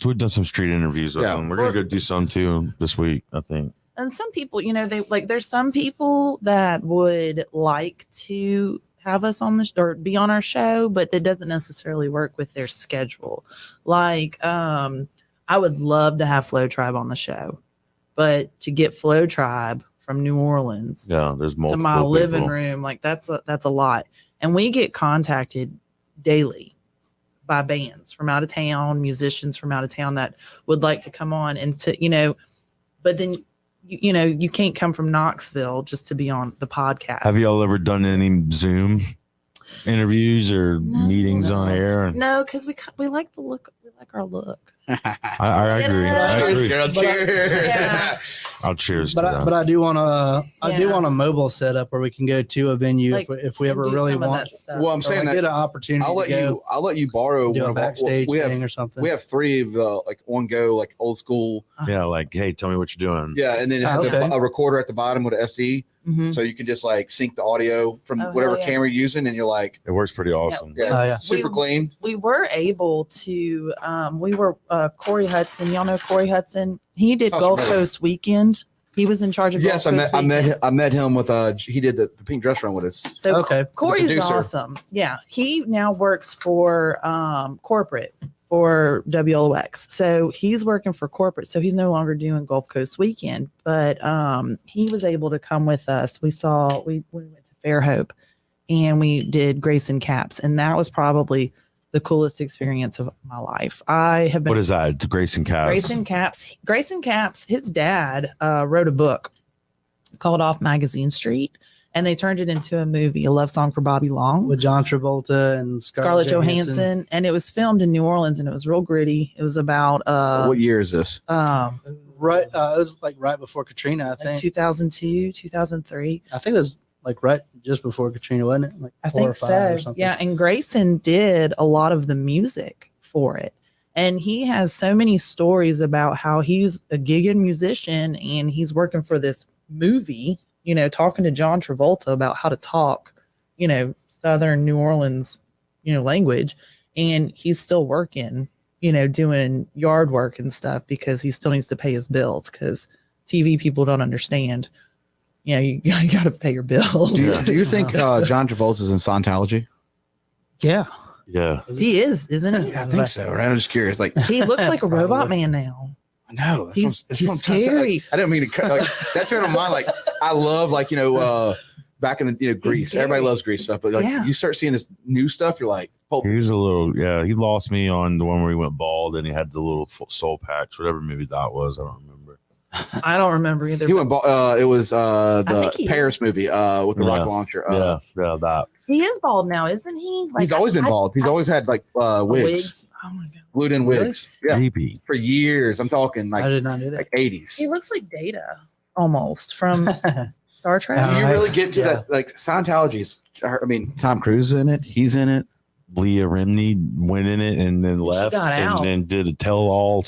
we've done some street interviews with Yeah. them. We're gonna go do some too this week, I think. And some people, there's some people that would like to have us on or be on our show, but that doesn't necessarily work with their schedule. Like, I would love to have Flow Tribe on the show, but to get Flow Tribe from New Orleans Yeah, there's to multiple my living people. room, like that's a lot. And we get contacted daily by bands from out of town, musicians from out of town that would like to come on and but then you can't come from Knoxville just to be on the podcast. Have y'all ever done any Zoom interviews or No. meetings on air? No, because we like the look. We like our look. I agree. Yeah. I Cheers, agree. girl. But Cheers. Yeah. I'll cheers to But that. I do want to Yeah. a mobile setup where we can go to a venue Like, if we and ever do really some of want. that stuff. Well, I'm Or saying like that get an opportunity. I'll let you borrow do one a of our, backstage we thing have or something. we have 3 of the like on go like old school. Yeah, like, hey, tell me what you're doing. Yeah, and then it has Okay. a recorder at the bottom with an SD, Mhm. so you can just like sync the audio from Oh, whatever hell yeah. camera you're using, and you're like, It works pretty awesome. yeah, Oh, yeah. super We- clean. We were able to. Corey Hudson. Y'all know Corey Hudson. He did Oh, Gulf familiar. Coast Weekend. He was in charge of Yes, Gulf Coast I Weekend. met him with he did the Pink Dress Run with us. So Okay. Corey's producer. awesome. Yeah, he now works for corporate for WLOX. So he's working for corporate. So he's no longer doing Gulf Coast Weekend, but he was able to come with us. We went to Fairhope and we did Grayson Caps. And that was probably the coolest experience of my life. I have been. What is that? The Grayson Caps. Grayson Caps, his dad wrote a book called Off Magazine Street. And they turned it into a movie, A Love Song for Bobby Long. With John Travolta and Scarlett Johansson. And it was filmed in New Orleans and it was real gritty. It was about what year is this? Right, it was like right before Katrina, I think. Like 2002, 2003. I think it was like right just before Katrina, wasn't it? Like I 4 think or 5 so. or something. Yeah, and Grayson did a lot of the music for it. And he has so many stories about how he's a gigging musician and he's working for this movie, you know, talking to John Travolta about how to talk, you know, Southern New Orleans, you know, language. And he's still working, you know, doing yard work and stuff because he still needs to pay his bills because TV people don't understand. You know, you got to pay your bills. Do you think John Travolta's in Scientology? Yeah. Yeah. He is, isn't he? Yeah, I think so. Right? I'm just curious. Like He looks like a robot man now. I know He's what I'm trying to say. scary. I didn't mean to cut. Like, that's what I'm mind. Like I love, like, you know, back in the Grease. scary. Everybody loves Grease stuff, but like Yeah. you start seeing this new stuff, you're like, oh, He was a little, he lost me on the one where he went bald and he had the little soul packs, whatever movie that was. I don't remember. I don't remember either. he went. It was the think he Paris movie with the Yeah. rocket launcher. Yeah, that. He is bald now, isn't he? He's always been bald. He's always had like wigs, wigs. Oh my god. glued in wigs. Yeah, Creepy. for years. I'm talking I like did not know that. 80s. He looks like Data almost from Star Trek. Do you Uh, really get to yeah. that? Like Scientology's. I mean, Tom Cruise is in it. He's in it. Leah Remini went in it and then She left got and out. then did a tell-all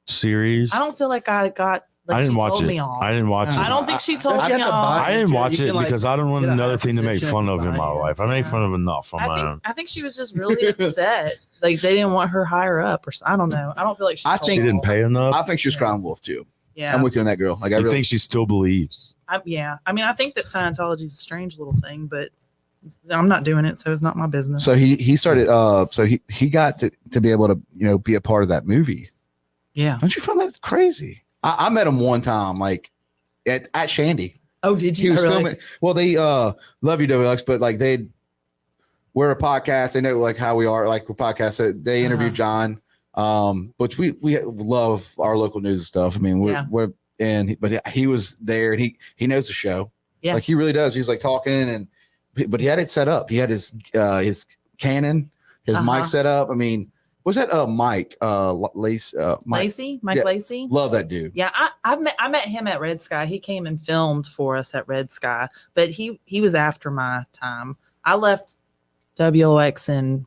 series. I don't feel like I got. Like I didn't she watch told it. me all. I didn't watch I it. don't think she told I me got the all. body. I didn't You watch can, it like, because I don't want get a another higher thing to make position fun of in my behind you. life. I made fun of enough on my own. I think she was just really upset. Like they didn't want her higher up, or I don't know. I don't feel like she. I told think- She me didn't all. pay enough. I think she was crying wolf too. Yeah. I'm with you on that, girl. Like I I really think she still believes. Yeah. I mean, I think that Scientology is a strange little thing, but I'm not doing it, so it's not my business. So he started. So he got to be able to, you know, be a part of that movie. Yeah. Don't you find that crazy? I met him one time, like at Shandy. Oh, did He you? was Really? filming. Well, they love you, WX, but like we're a podcast. They know like how we are, like we're podcasts. So they interviewed John, which we love our local news and stuff. I mean, Yeah. but he was there and he knows the show. Yeah. Like he really does. He's like talking but he had it set up. He had his Canon, his mic set up. I mean, what's that? Mike, Lace, Mike Yeah. Lacey. Love that dude. Yeah, I met him at Red Sky. He came and filmed for us at Red Sky, but he was after my time. I left WLX in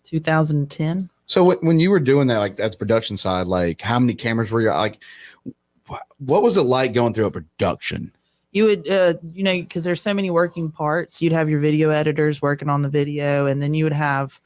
2010. So when you were doing that, like that's production side, like how many cameras were you like? What was it like going through a production? You would, you know, because there's so many working parts. You'd have your video editors working on the video, and then you would have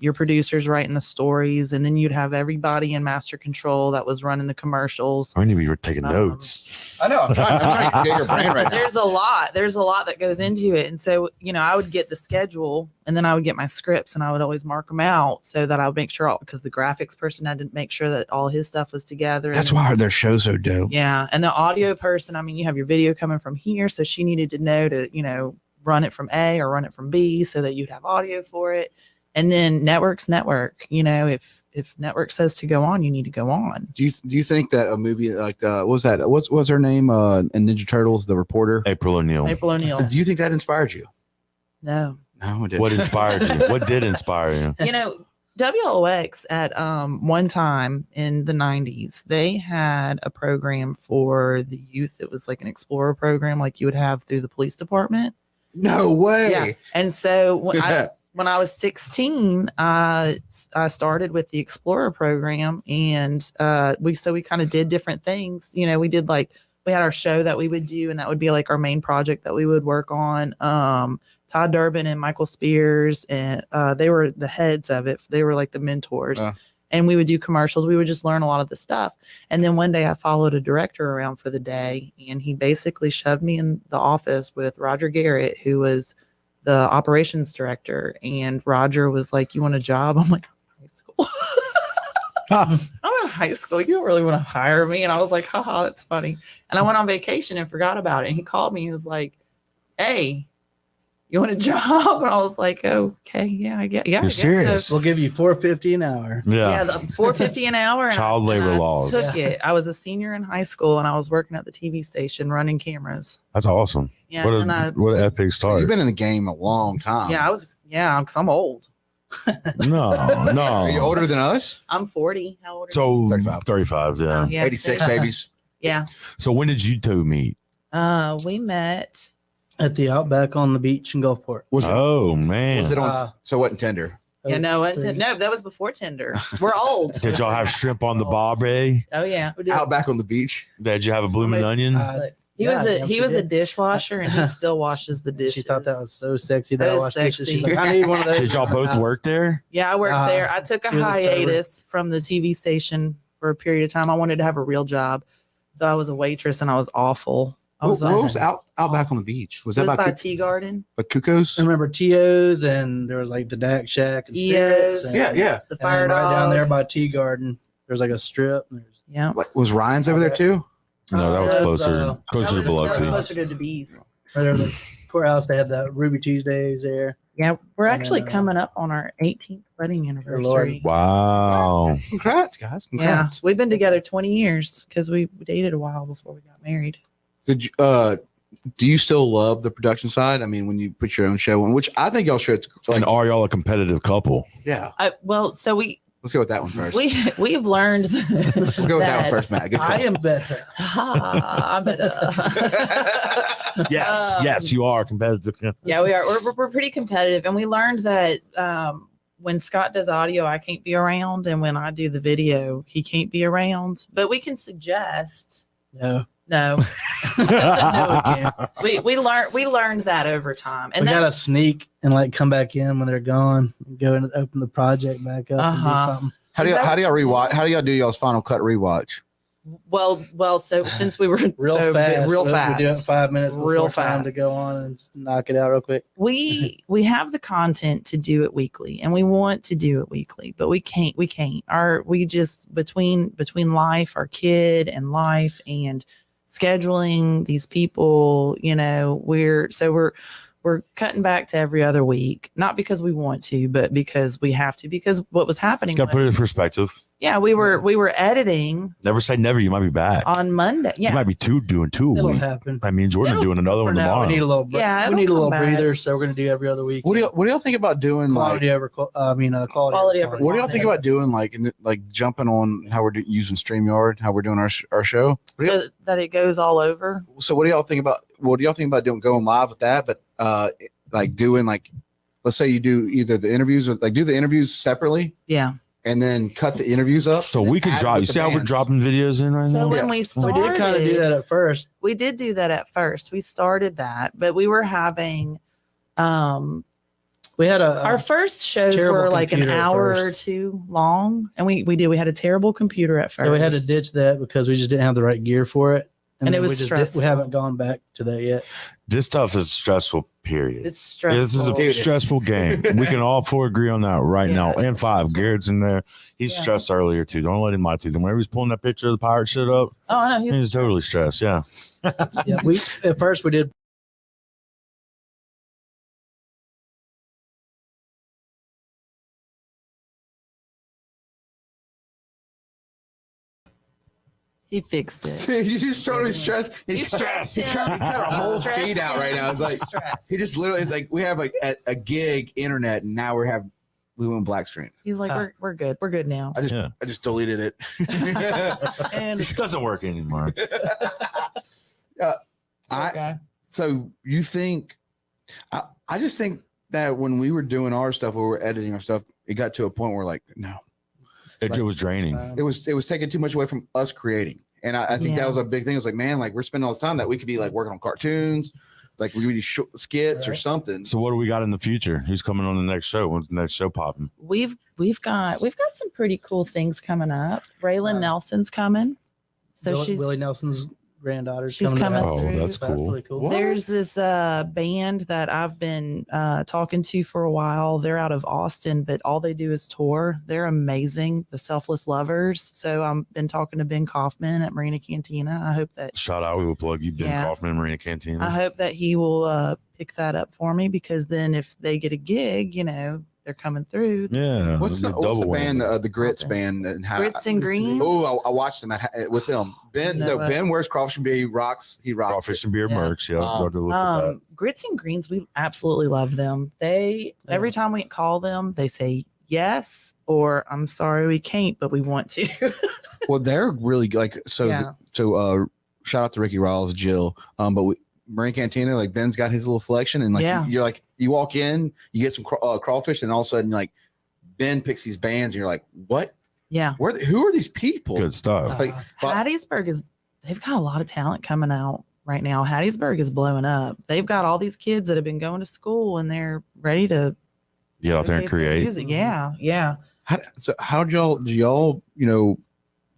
your producers writing the stories, and then you'd have everybody in master control that was running the commercials. I mean, we were taking notes. I know. I'm trying to get your brain right now. There's a lot that goes into it. And so, you know, I would get the schedule and then I would get my scripts and I would always mark them out so that I would make sure because the graphics person had to make sure that all his stuff was together. That's why their show's so dope. Yeah. And the audio person, I mean, you have your video coming from here. So she needed to know to, you know, run it from A or run it from B so that you'd have audio for it. And then network, you know, if network says to go on, you need to go on. Do you think that a movie like what was that? What's her name in Ninja Turtles, the reporter? April O'Neil. April O'Neil. Do you think that inspired you? No. No, it didn't. What inspired you? What did inspire you? You know, WLOX at one time in the 90s, they had a program for the youth. It was like an Explorer program like you would have through the police department. No way. Yeah. And so when I was 16, I started with the Explorer program, and we kind of did different things. You know, we had our show that we would do, and that would be like our main project that we would work on. Todd Durbin and Michael Spears, and they were the heads of it. They were like the mentors. And we would do commercials. We would just learn a lot of the stuff. And then one day I followed a director around for the day, and he basically shoved me in the office with Roger Garrett, who was the operations director. And Roger was like, "You want a job?" I'm like, high school. I'm in high school. You don't really want to hire me. And I was like, haha, that's funny. And I went on vacation and forgot about it. And he called me. He was like, hey, you want a job? And I was like, okay, yeah, I get. Yeah, You're serious? So. We'll give you $4.50 an hour. Yeah, the $4.50 an hour. And Child labor I laws. Took it. I was a senior in high school, and I was working at the TV station running cameras. That's awesome. Yeah, What and what an epic So start. you've been in the game a long time. yeah, I was. Yeah, because I'm old. No. Are you older than us? I'm 40. How old are you? So 35. 35, yeah. Oh, yeah, 86 babies. Yeah. So when did you two meet? We met. At the Outback on the beach in Gulfport. Was it? Oh man. Was it on? Uh, So it wasn't Tinder. Yeah, no, no, that was before Tinder. We're old. Did y'all have shrimp on the barbie? Oh yeah. Out back on the beach. Did you have a blooming onion? He was a dishwasher, and he still washes the dishes. She thought that was so sexy that That I is washed dishes. She's sexy. like, I need one of those. Did y'all both work there? Yeah, I worked there. I took a she was a server. hiatus from the TV station for a period of time. I wanted to have a real job, so I was a waitress, and I was awful. I was, What was out back on the beach? Was it that was by by Tea Garden. Cuckoos? I remember T.O.'s and there was like the Dak Shack and Spirits. EOs. And, Yeah, yeah. The and fire then right dog. down there by Tea Garden, there's like a strip. And there's Yeah. Like, was Ryan's over there too? No, that was That closer was, closer to That was Biloxi. closer to DeBees. right there, the courthouse. They had the Ruby Tuesdays there. Yeah, we're And actually then, coming up on our 18th wedding Lord. Oh, anniversary. Wow. Congrats, guys. Yeah, Congrats. we've been together 20 years because we dated a while before we got married. Did you, do you still love the production side? I mean, when you put your own show on, which I think y'all should. Like, And are y'all a competitive couple? yeah. Well, so Let's go with that one first. we've learned. We'll go with that one first, Matt. Good call. I am better. I'm better. Yes, yes, you are competitive. Yeah, we are. We're pretty competitive, and we learned that when Scott does audio, I can't be around, and when I do the video, he can't be around. But we can suggest. No, No, no, we can't. we learned that over time, and we that, gotta sneak and like come back in when they're gone. And go and open the project back up and do something. How do y'all rewatch? How do y'all do y'all's Final Cut rewatch? well. So since we were Real so fast. real We do it in fast, 5 minutes. Real Before time fast. to go on and just knock it out real quick. we have the content to do it weekly, and we want to do it weekly, but we can't. We just between life, our kid, and life, and scheduling these people, we're cutting back to every other week, not because we want to, but because we have to, because what was happening Got to put it in perspective. we were editing Never say never. You might be back. on Monday. You Yeah, might be doing two a It'll week. happen. I mean, Jordan It'll- doing another For one now, tomorrow. we need a little. Yeah, we need a it'll little come back. breather, so we're gonna do every other week. What do y'all think about doing quality like? over? Quality Quality over over What do y'all think about doing like jumping on how we're using StreamYard, how we're doing our show? so that it goes all over. So what do y'all think about doing going live with that? But like doing like, let's say you do either the interviews or like do the interviews separately Yeah. and then cut the interviews up. So and we then can add drop. with You the see how we're bands. dropping videos in right So now? when Yeah. we We started, did kind of do that at first. We did do that at first. We started that, but we were having We had a our first shows terrible were like an computer at hour or first. two long, and we had a terrible computer at first. so we had to ditch that because we just didn't have the right gear for it, And it then was we just stressful. we haven't gone back to that yet. This stuff is stressful. Period. It's stressful. This is a Dude, stressful game. We can all four agree on that right Yeah, now. And it's five, stressful. Garrett's in there. He's Yeah. stressed earlier too. Don't let him lie to you. Whenever he's pulling that picture of the pirate shit up, Oh no, he's totally stressed. Yeah. Yeah, we at first we did. He fixed it. You just totally stressed. You stressed him. He cut our whole Stressed feed out right now. It's like Stressed. he just literally it's like we have a gig internet and now we went black screen. He's like, we're good. We're good now. I just deleted it. And it doesn't work anymore. So you think I just think that when we were doing our stuff, when we were editing our stuff, it got to a point where like, no, It was draining. it was taking too much away from us creating. And I think Yeah. that was a big thing. It was like, man, like we're spending all this time that we could be like working on cartoons, like we could do skits or something. So what do we got in the future? Who's coming on the next show? When's the next show popping? We've got some pretty cool things coming up. Raylan Nelson's coming. So she's Willie Nelson's granddaughter's She's coming Oh, through. that's cool. Really cool. There's this band that I've been talking to for a while. They're out of Austin, but all they do is tour. They're amazing, the Selfless Lovers. So I've been talking to Ben Kaufman at Marina Cantina. I hope that Shout out, we will plug you, Ben Yeah. Kaufman, Marina Cantina. I hope that he will pick that up for me, because then if they get a gig, they're coming through. Yeah. What's the it'll be a double band? whammy. The Grits band and how? Grits and Green. Oh, I watched them with them. Ben, You know what? Ben wears crawfish and beer. He rocks. Crawfish and beer Yeah. merch. Yeah, go to look at that. Grits and Greens, we absolutely love them. Every time we call them, they say yes, or I'm sorry we can't, but we want to. Well, they're really like so. Yeah. Shout out to Ricky Riles, Jill. But Marine Cantina, like Ben's got his little selection, and like Yeah. you're like you walk in, you get some crawfish, and all of a sudden like Ben picks these bands, and you're like, what? Yeah. Who are these people? Good stuff. Like, but- Hattiesburg they've got a lot of talent coming out right now. Hattiesburg is blowing up. They've got all these kids that have been going to school and they're ready to Get out there and showcase their create. music. Yeah. Yeah. how do y'all do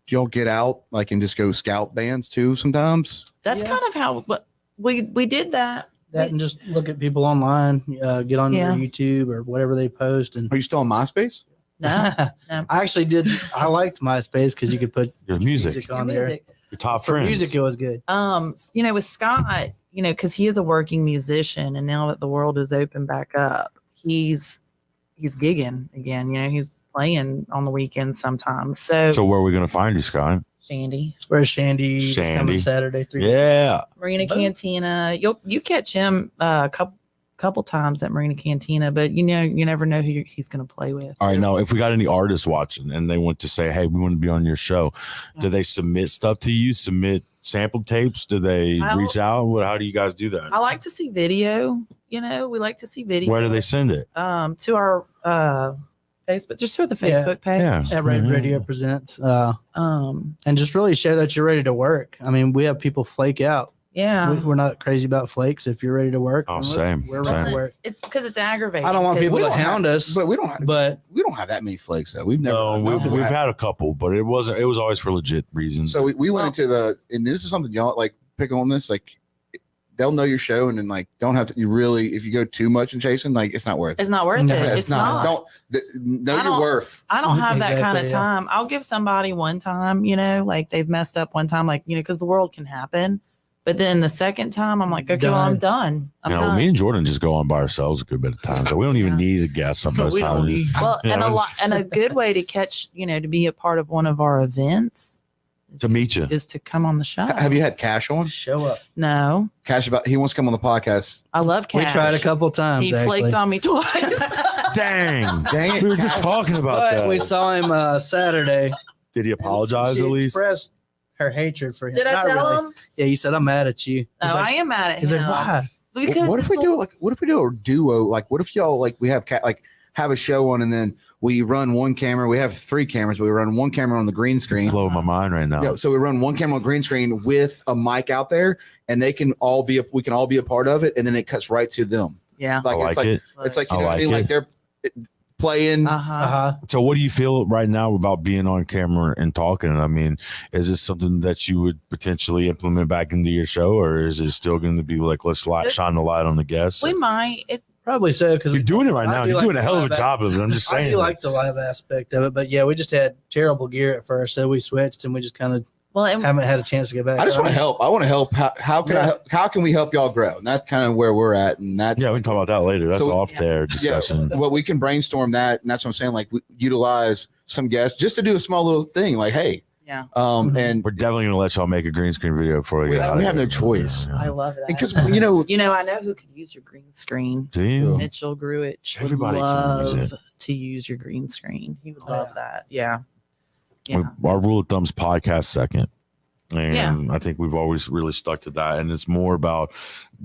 y'all get out like and just go scout bands too sometimes? That's Yeah. kind of how we did that. That and just look at people online, get on Yeah. your YouTube or whatever they post. And Are you still on MySpace? No. I actually did. I liked MySpace because you could put Your music. Your on there. music. Your top For friends. music, it was good. With Scott, because he is a working musician, and now that the world is open back up, he's gigging again. He's playing on the weekends sometimes. So where are we going to find you, Scott? Shandy, Where's Shandy? It's Shandy. coming Saturday. 3 Yeah. Marina Boom. Cantina. You catch him a couple times at Marina Cantina, but you never know who he's going to play with. All right. Now, if we got any artists watching and they want to say, hey, we want to be on your show, do they submit stuff to you? Submit sample tapes? Do they reach out? How do you guys do that? I like to see video. We like to see video. Where do they send it? To our Facebook, just to the Yeah. Facebook page. Yeah. At Red Mhm. Radio Presents. Um, And just really share that you're ready to work. I mean, we have people flake out. yeah. We're not crazy about flakes. If you're ready to work, Oh, we're same, ready same. to work. It's because it's aggravating. I don't want 'cause- people We to don't hound us, But we don't but have that many flakes though. We've never. No, we've had a couple, but it was always for legit reasons. So we went into and this is something y'all like pick on this, like they'll know your show and then like don't have to, you really, if you go too much in chasing, like it's not worth it. It's not worth No, it. Yeah, It's not. Know I your don't- worth. I don't have that kind of Exactly, yeah. time. I'll give somebody one time, like they've messed up one time, like, because the world can happen. But then the second time, I'm like, okay, well, I'm done. I'm done. me and Jordan just go on by ourselves a good bit of time, so we don't even need a guest on most we don't times. need. Well, Yeah, and I a was- lot, and a good way to catch, to be a part of one of our events To meet you. is to come on the show. Have you had Cash on? Show up. No, Cash he wants to come on the podcast. I love We Cash. tried a couple times. He actually. flaked on me twice. Dang. Dang it. We were just talking about But that. we saw him Saturday. Did he apologize She at least? expressed her hatred for him. Did I Not tell really. him? Yeah, you said I'm mad at you. Oh, He's like, I am mad at he's him. like, why? Because What if we it's do a duo? Like, what if y'all like we have have a show on and then we run one camera. We have 3 cameras, but we run one camera on the green screen. Blowing my mind right now. Yeah, so we run one camera on green screen with a mic out there, and we can all be a part of it, and then it cuts right to them. Yeah. I like it. It's like I you know what I like mean? it. Like they're playing. Uh-huh. So what do you feel right now about being on camera and talking? I mean, is this something that you would potentially implement back into your show, or is it still going to be like, let's shine the light on the guests? We might. Probably so because You're doing it right I now. do You're like doing a the hell of a live job of it. I'm just I saying. do like the live aspect of it, but yeah, we just had terrible gear at first, so we switched and we just kind of Well, and haven't had a chance to get back. I just want to help. I want to help. How can we help y'all grow? And that's kind of where we're at. And that's Yeah, we can talk about that later. That's So- off there discussion. well, we can brainstorm that, and that's what I'm saying. Like, we utilize some guests just to do a small little thing. Like, hey, yeah, and We're definitely going to let y'all make a green screen video before we We- get out we of have here. no choice. I love it. because you know, I know who could use your green screen. Do you? Mitchell Gruich would Everybody can use love it. to use your green screen. He would Oh, love yeah. that. Yeah. Yeah. Our rule of thumb's podcast second. And Yeah. I think we've always really stuck to that. And it's more about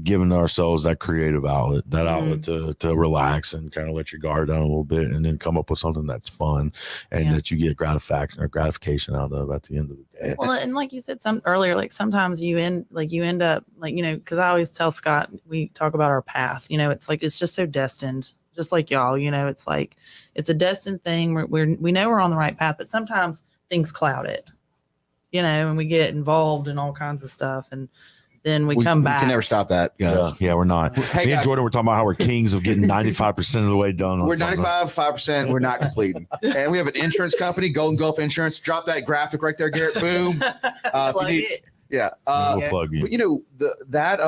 giving ourselves that creative outlet, that outlet to relax and kind of let your guard down a little bit and then come up with something that's fun and Yeah. that you get gratification out of at the end of the day. Well, and like you said earlier, like sometimes you end up like, because I always tell Scott, we talk about our path, it's like, it's just so destined, just like y'all, it's like, it's a destined thing. We know we're on the right path, but sometimes things cloud it. and we get involved in all kinds of stuff, and then we come back. We can never stop that, guys. Yeah, we're not. Hey, Me and guys. Jordan were talking about how we're kings of getting 95% of the way done. on We're something. 95%. We're not completing. And we have an insurance company, Golden Gulf Insurance. Drop that graphic right there, Garrett. Boom. If you need- Yeah. We'll plug you. But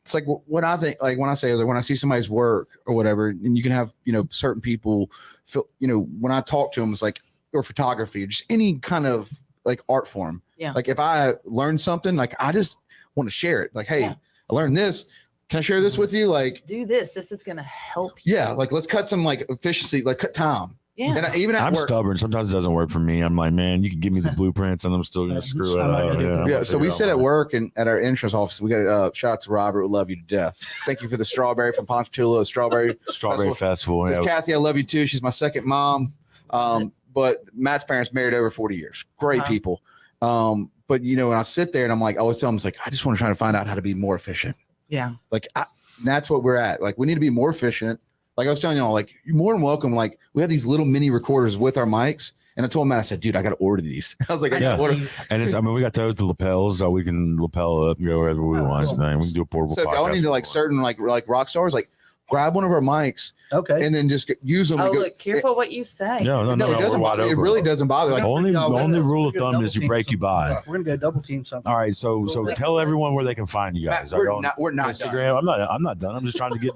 it's like what I think, like when I say, like when I see somebody's work or whatever, and you can have, certain people feel, when I talk to them, it's like, or photography, or just any kind of like art form. Yeah. Like if I learn something, like I just want to share it. Like, hey, I learned this. Can I share this with you? Like, Do this. This is going to help you. yeah, like let's cut some like efficiency, like cut time. Yeah. And even at I'm work. stubborn. Sometimes it doesn't work for me. I'm like, man, you can give me the blueprints and I'm still going to screw it I'm not up. gonna do that. Yeah, so we sit at work and at our insurance office. We got a shout out to Robert. We love you to death. Thank you for the strawberry from Ponchatoula. Strawberry Festival. Miss Yeah. Kathy, I love you too. She's my second mom. But Matt's parents married over 40 years. Great people. But when I sit there and I'm like, I always tell them, it's like, I just want to try to find out how to be more efficient. Yeah. Like that's what we're at. Like we need to be more efficient. Like I was telling y'all, like you're more than welcome. Like we have these little mini recorders with our mics. And I told Matt, I said, dude, I got to order these. I was like, I got to order. And we got those the lapels, so we can lapel up and go wherever we want. Man. We can do a portable. So if y'all need to like certain like rock stars, like grab one of our mics, Okay. and then just use them. Oh, and go- look, careful what you say. No, it we're doesn't. wide It open. really doesn't bother. Like Only Y'all the only let us- rule we're of gonna thumb double is you team break, you buy. We're gonna go double team something. All right, so tell everyone where they can find you guys. Matt, Are you on we're not Instagram. I'm not done. I'm just trying to get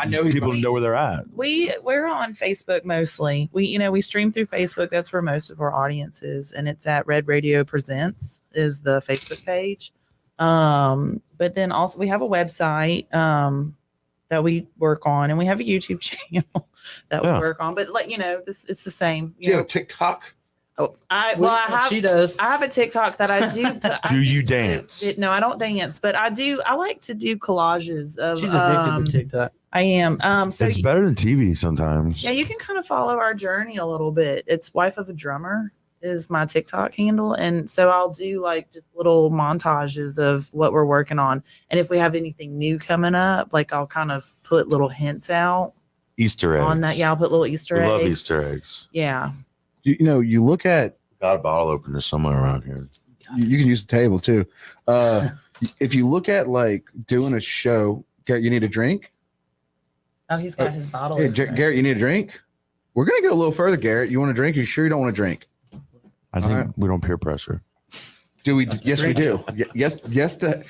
I know he's people to know where they're at. We're on Facebook mostly. We stream through Facebook. That's where most of our audience is, and it's at Red Radio Presents is the Facebook page. But then also we have a website that we work on, and we have a YouTube channel that we work on. But it's the same. Do you have a TikTok? Oh, I have. She does. I have a TikTok that I do. Do you dance? No, I don't dance, but I do. I like to do collages of. She's addicted to TikTok. I am. So It's better than TV sometimes. yeah, you can kind of follow our journey a little bit. It's Wife of a Drummer is my TikTok handle. And so I'll do like just little montages of what we're working on. And if we have anything new coming up, like I'll kind of put little hints out Easter eggs. on that. Yeah, I'll put little Easter We eggs. love Easter eggs. Yeah. You look at, Got a bottle opener somewhere around here. you can use the table too. If you look at like doing a show, Garrett, you need a drink. Oh, he's got his bottle. Hey, opener. Garrett, you need a drink. We're gonna go a little further, Garrett. You want a drink? You sure you don't want a drink? I think All right. we don't peer pressure. Do we? Yes, we do. Yes. To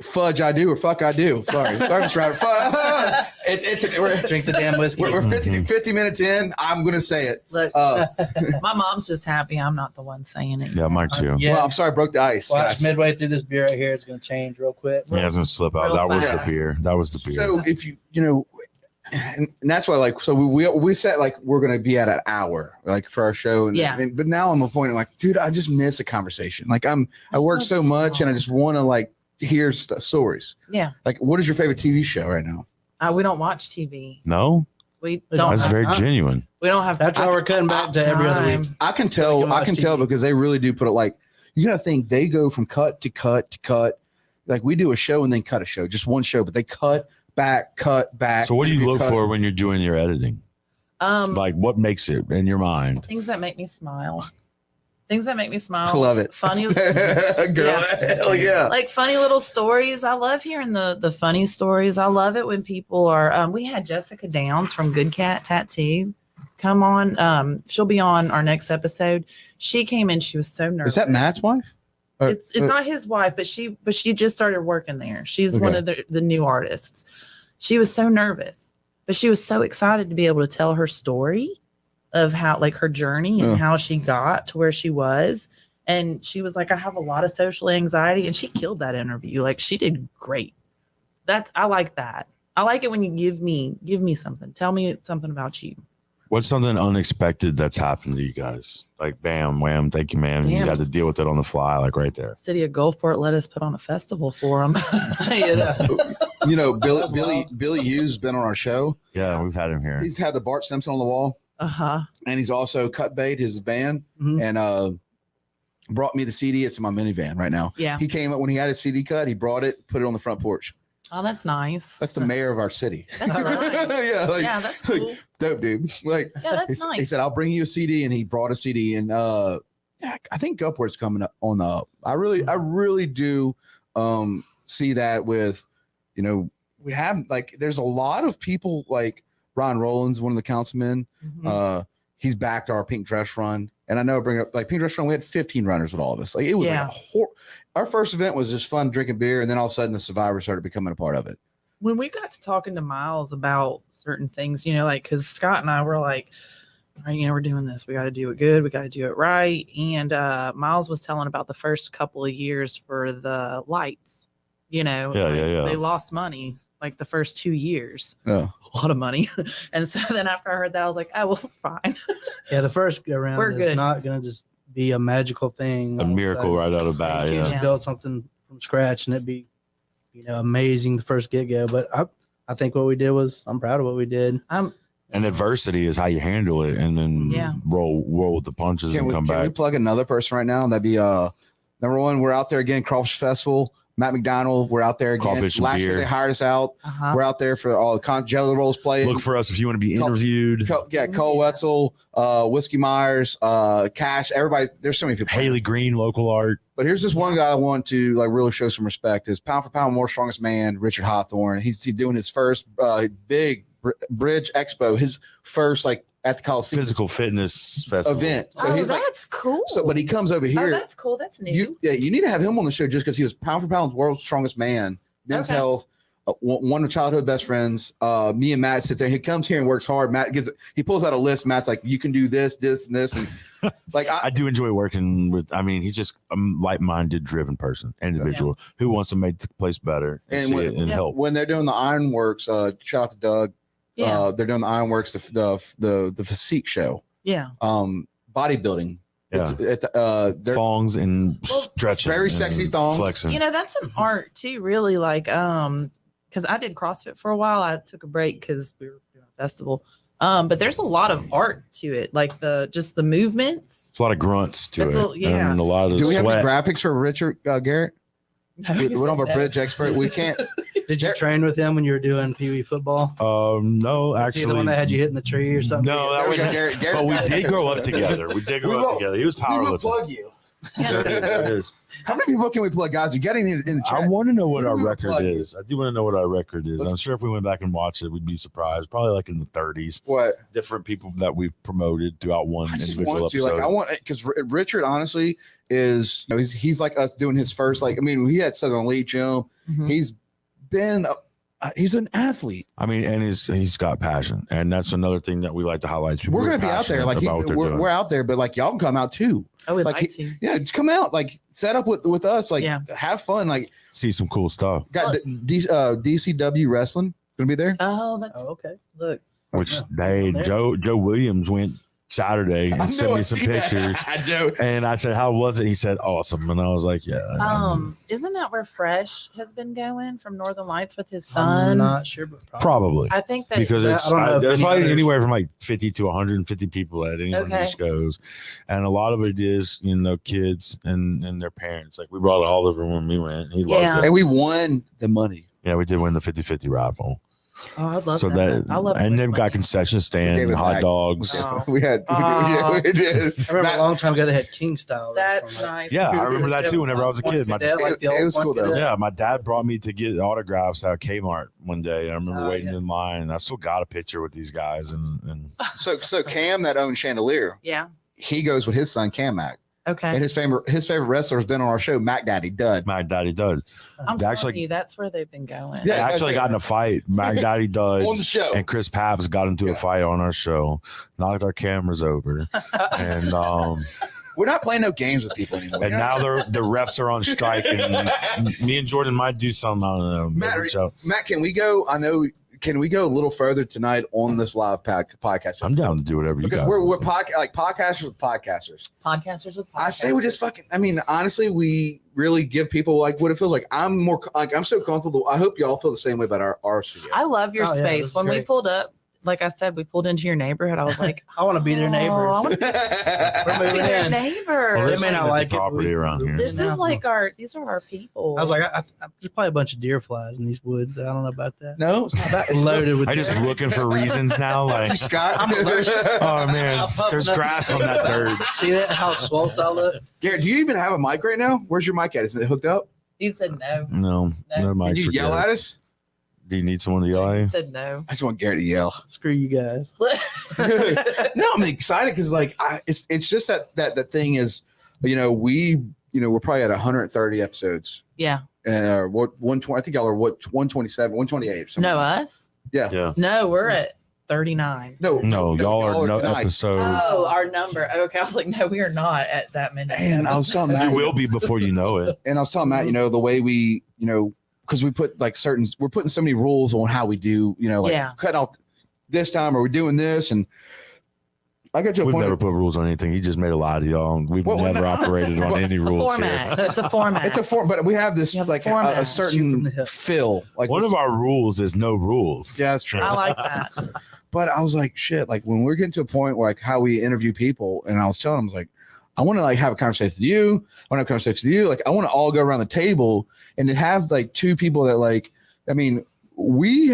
fudge, I do, or fuck, I do. Sorry, Mr. Robert. We're Drink the damn whiskey. we're 50 minutes in. I'm gonna say it. Look, my mom's just happy I'm not the one saying it. Yeah, mine too. Yeah. Well, I'm sorry, I broke the ice. Watch guys. midway through this beer right here. It's gonna change real quick. Yeah, it's gonna slip out. Real That was the fast. beer. That was the beer. So if and that's why, like, so we set like we're gonna be at an hour, like for our show. But now I'm a point. I'm like, dude, I just miss a conversation. Like I work so much, and I just want to like hear stories. Yeah. Like, what is your favorite TV show right now? We don't watch TV. No, We don't. that's Have, very genuine. we don't have. That's why we're cutting back to every other week. time. I can tell. can I watch can tell TV. because they really do put it like you gotta think they go from cut to cut to cut. Like we do a show and then cut a show, just one show, but they cut back. So what do you look cut. for when you're doing your editing? Like what makes it in your mind? Things that make me smile. Things that make me smile. Love it. Funny. Girl, hell yeah. Like funny little stories. I love hearing the funny stories. I love it when people are. We had Jessica Downs from Good Cat Tattoo come on. She'll be on our next episode. She came in. She was so nervous. Is that Matt's wife? Or- It's not his wife, but she just started working there. She's Okay. one of the new artists. She was so nervous, but she was so excited to be able to tell her story of how like her journey and how she got to where she was. And she was like, I have a lot of social anxiety, and she killed that interview. Like she did great. I like that. I like it when you give me something. Tell me something about you. What's something unexpected that's happened to you guys? Like bam, wham, thank you, man. You Damn. got to deal with it on the fly, like right there. City of Gulfport let us put on a festival for them. Billy Hughes been on our show. Yeah, we've had him here. He's had the Bart Simpson on the wall, and he's also cut bait his band and brought me the CD. It's in my minivan right now. Yeah. He came up when he had his CD cut. He brought it, put it on the front porch. Oh, that's nice. That's the mayor of our city. That's nice. Yeah, Yeah, that's cool. dope, dude. Like, Yeah, that's he nice. said, "I'll bring you a CD," and he brought a CD. And I think upwards coming up on the up. I really do see that with, we have there's a lot of people like Ron Rollins, one of the councilmen. Mhm. He's backed our pink dress run. And I know bring up pink dress run. We had 15 runners with all of us. Like it was our first event was just fun drinking beer. And then all of a sudden the survivors started becoming a part of it. When we got to talking to Miles about certain things, because Scott and I were like, all right, we're doing this. We got to do it good. We got to do it right. And Miles was telling about the first couple of years for the lights, They lost money like the first 2 years. Yeah. A lot of money. And so then after I heard that, I was like, oh, well, fine. Yeah, the first go round We're is good. not going to just be a magical thing. A miracle right out of the bat. You can't Yeah. just build something from scratch and it'd be, amazing the first get go. But I think what we did I'm proud of what we did. And adversity is how you handle it, and then roll with the punches and come back. Can we plug another person right now? That'd be number one. We're out there again. Crawfish Festival. Matt McDonald. We're out there again. Crawfish and Last year beer. they hired us out. We're out there for all the Jelly Rolls playing. Look for us if you want to be interviewed. Cole Wetzel, Whiskey Myers, Cash. Everybody. There's so many people. Haley Green, local art. But here's this one guy I want to really show some respect. Is pound for pound more strongest man, Richard Hawthorne. He's doing his first big bridge expo. His first at the Coliseum Physical fitness festival event. So he's that's cool. but he comes over here. Oh, that's cool. That's new. You need to have him on the show just because he was pound for pound world's strongest man, men's health, one of childhood best friends. Me and Matt sit there. He comes here and works hard. Matt he pulls out a list. Matt's like, you can do this, and this, and I do enjoy working with. I mean, he's just a like-minded, driven individual who wants to make the place better and help. When they're doing the ironworks, shout out to Doug. Yeah. They're doing the ironworks, the physique show. Yeah. Bodybuilding. Yeah. They're Thongs and stretching. very sexy and thongs. Flexing. That's an art too, really. Because I did CrossFit for a while. I took a break because we were doing a festival. But there's a lot of art to it, like the movements. It's a lot of grunts to That's it. yeah. And a lot of Do we have sweat. any graphics for Richard Garrett? We don't have a No. bridge expert. We can't. Did you train with him when you were doing Pee Wee football? No, Is actually. he the one that had you hitting the tree or something? No, that There we was. go, Garrett. But we did grow up together. We did grow up together. He was powerlifting. you. There it is. How many people can we plug, guys? You got any in the chat? I want to know what Who our do we record plug? is. I do want to know what our record is. Let's- I'm sure if we went back and watched it, we'd be surprised. Probably like in the 30s. What? Different people that we've promoted throughout one I just individual want to episode. I want because Richard honestly is he's like us doing his first we had Southern Elite Gym. Mhm. He's been he's an athlete. I mean, and he's got passion, and that's another thing that we like to highlight. People We're who are gonna be out there passionate about what they're doing. we're out there, but y'all can come out too. I would Like like to. Yeah, just come out, set up with us, Yeah. have fun. See some cool stuff. Got DCW wrestling gonna be there. Oh, that's okay. look. Which Yeah. Joe Williams went Saturday and sent me some pictures, I do. and I said, "How was it?" He said, "Awesome," and I was like, "Yeah." Isn't that where Fresh has been going from Northern Lights with his I'm son? not sure, but Probably. I think that Because Yeah, it's I don't know if there's any probably others- anywhere from like 50 to 150 people at any one of Okay. these shows, and a lot of it is kids and their parents. Like we brought Oliver when we went, he loved Yeah. it. And we won the money. Yeah, we did win the 50-50 raffle. Oh, I love So that. I love and they've got money. concession We stand, gave it hot back. dogs. Oh. We had yeah, we did. I remember Matt- a long time ago they had King style. That's wrestling, nice. Yeah, I remember that too. Whenever I was a kid, my They had, like, the It old was cool, one, though. yeah, my dad brought me to get autographs at Kmart one day. I remember Oh, waiting yeah. in line. I still got a picture with these guys, and So Cam that owns Chandelier, Yeah. he goes with his son Cam Mac, Okay. and his favorite wrestler has been on our show, Mac Daddy Dud. my daddy does. I'm They telling actually- you, that's where they've been going. They Yeah, actually got in a fight. My daddy does. On the show. And Chris Pabbs got into a fight on our show, knocked our cameras over, and We're not playing no games with people anymore. and now the refs are on strike, and me and Jordan might do something. I don't know. Matt, maybe so. Matt, can we go? Can we go a little further tonight on this live podcast? I'm down to do whatever you because got. we're podcasters with podcasters. Podcasters with podcasters. I say we just fucking. I mean, honestly, we really give people what it feels like. I'm more I'm so comfortable. I hope y'all feel the same way about our studio. I love your Oh, space. that's When we great. pulled up, like I said, we pulled into your neighborhood. I was like, I want to be their "Oh, I neighbors. wanna We're be moving their in. neighbor. Well, They may not like it. property around here. This is like these are our people. I was like, there's probably a bunch of deer flies in these woods. I don't know about that. No, it's not that. It's Loaded with I just deer. looking for reasons now. Like, Scott. oh man, there's grass on that dirt. See that? How swollen I look? Garrett, do you even have a mic right now? Where's your mic at? Is it hooked up? he said no. No, no Can mics you for yell Garrett. at us? Do you need someone to yell at He you? said no. I just want Garrett to yell. Screw you guys. No, I'm excited because like it's just that thing is, we're probably at 130 episodes. Yeah. What 120? I think y'all are what 127, 128 or something. No, us? Yeah. Yeah. No, we're at 39. No, y'all are no tonight. episode. Oh, our number. Okay, I was like, no, we are not at that many. And I was telling Matt, You will be before you know it. and I was telling Matt, the way we, because we put like we're putting so many rules on how we do, Yeah. cut off this time or we're doing this, and I got to a We've point. never put rules on anything. He just made a lie to y'all. We've Well, never operated on any A rules format. here. It's a format. It's a form, but we have this You have a like a format. Shoot from certain the hip. feel. Like One of our rules is no rules. yeah, that's true. I like that. But I was like, shit, like when we're getting to a point where like how we interview people, and I was telling him, I was like, I want to like have a conversation with you. I want to have a conversation with you. Like I want to all go around the table and to have like two people that like, I mean, we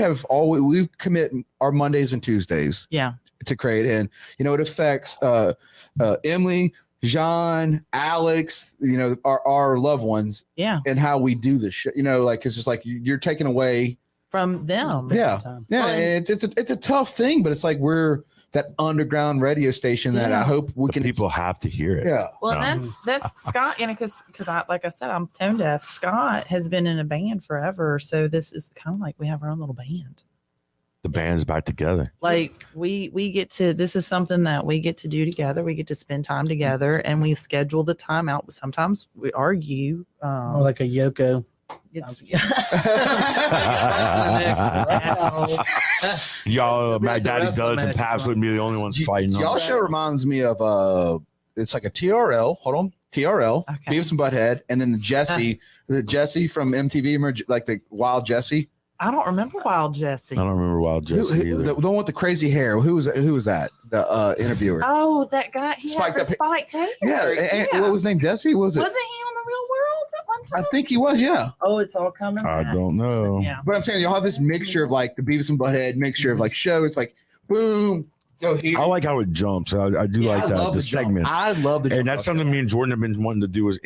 commit our Mondays and Tuesdays Yeah. to create, and it affects Emily, Jean, Alex, our loved ones, Yeah. and how we do this shit. Like it's just like you're taking away. From them. Yeah. Time. Yeah, Well, and it's a tough thing, but it's like we're that underground radio station that I Yeah. hope we The can. people have to hear it. Yeah, Well, No. that's Scott, because I, like I said, I'm tone deaf. Scott has been in a band forever, so this is kind of like we have our own little band. The band's back together. Like we get to, this is something that we get to do together. We get to spend time together, and we schedule the time out. Sometimes we argue. More like a Yoko. It's Y'all, my Read the daddy wrestling does, and match. Paps wouldn't be the only ones fighting. y'all on. show reminds me of it's like a TRL. Hold on, TRL, Okay. Beavis and Butthead, and then the Jesse from MTV, like the Wild Jesse. I don't remember Wild Jesse. I don't remember Wild Jesse either. The one with the crazy hair. Who was that? The interviewer. Oh, that guy. He Spiked had the up- spiked hair. Yeah, and what was his name? Jesse. What was it? Wasn't he on the Real World at one I time? think he was. Yeah. Oh, it's all coming. I back. don't know. Yeah. But I'm saying y'all have this mixture of like the Beavis and Butthead mixture of like show. It's like boom, go here. I like how it jumps. I do Yeah, like I that. love The jump. segments. I love the jump. And that's something me and Jordan have been wanting to do is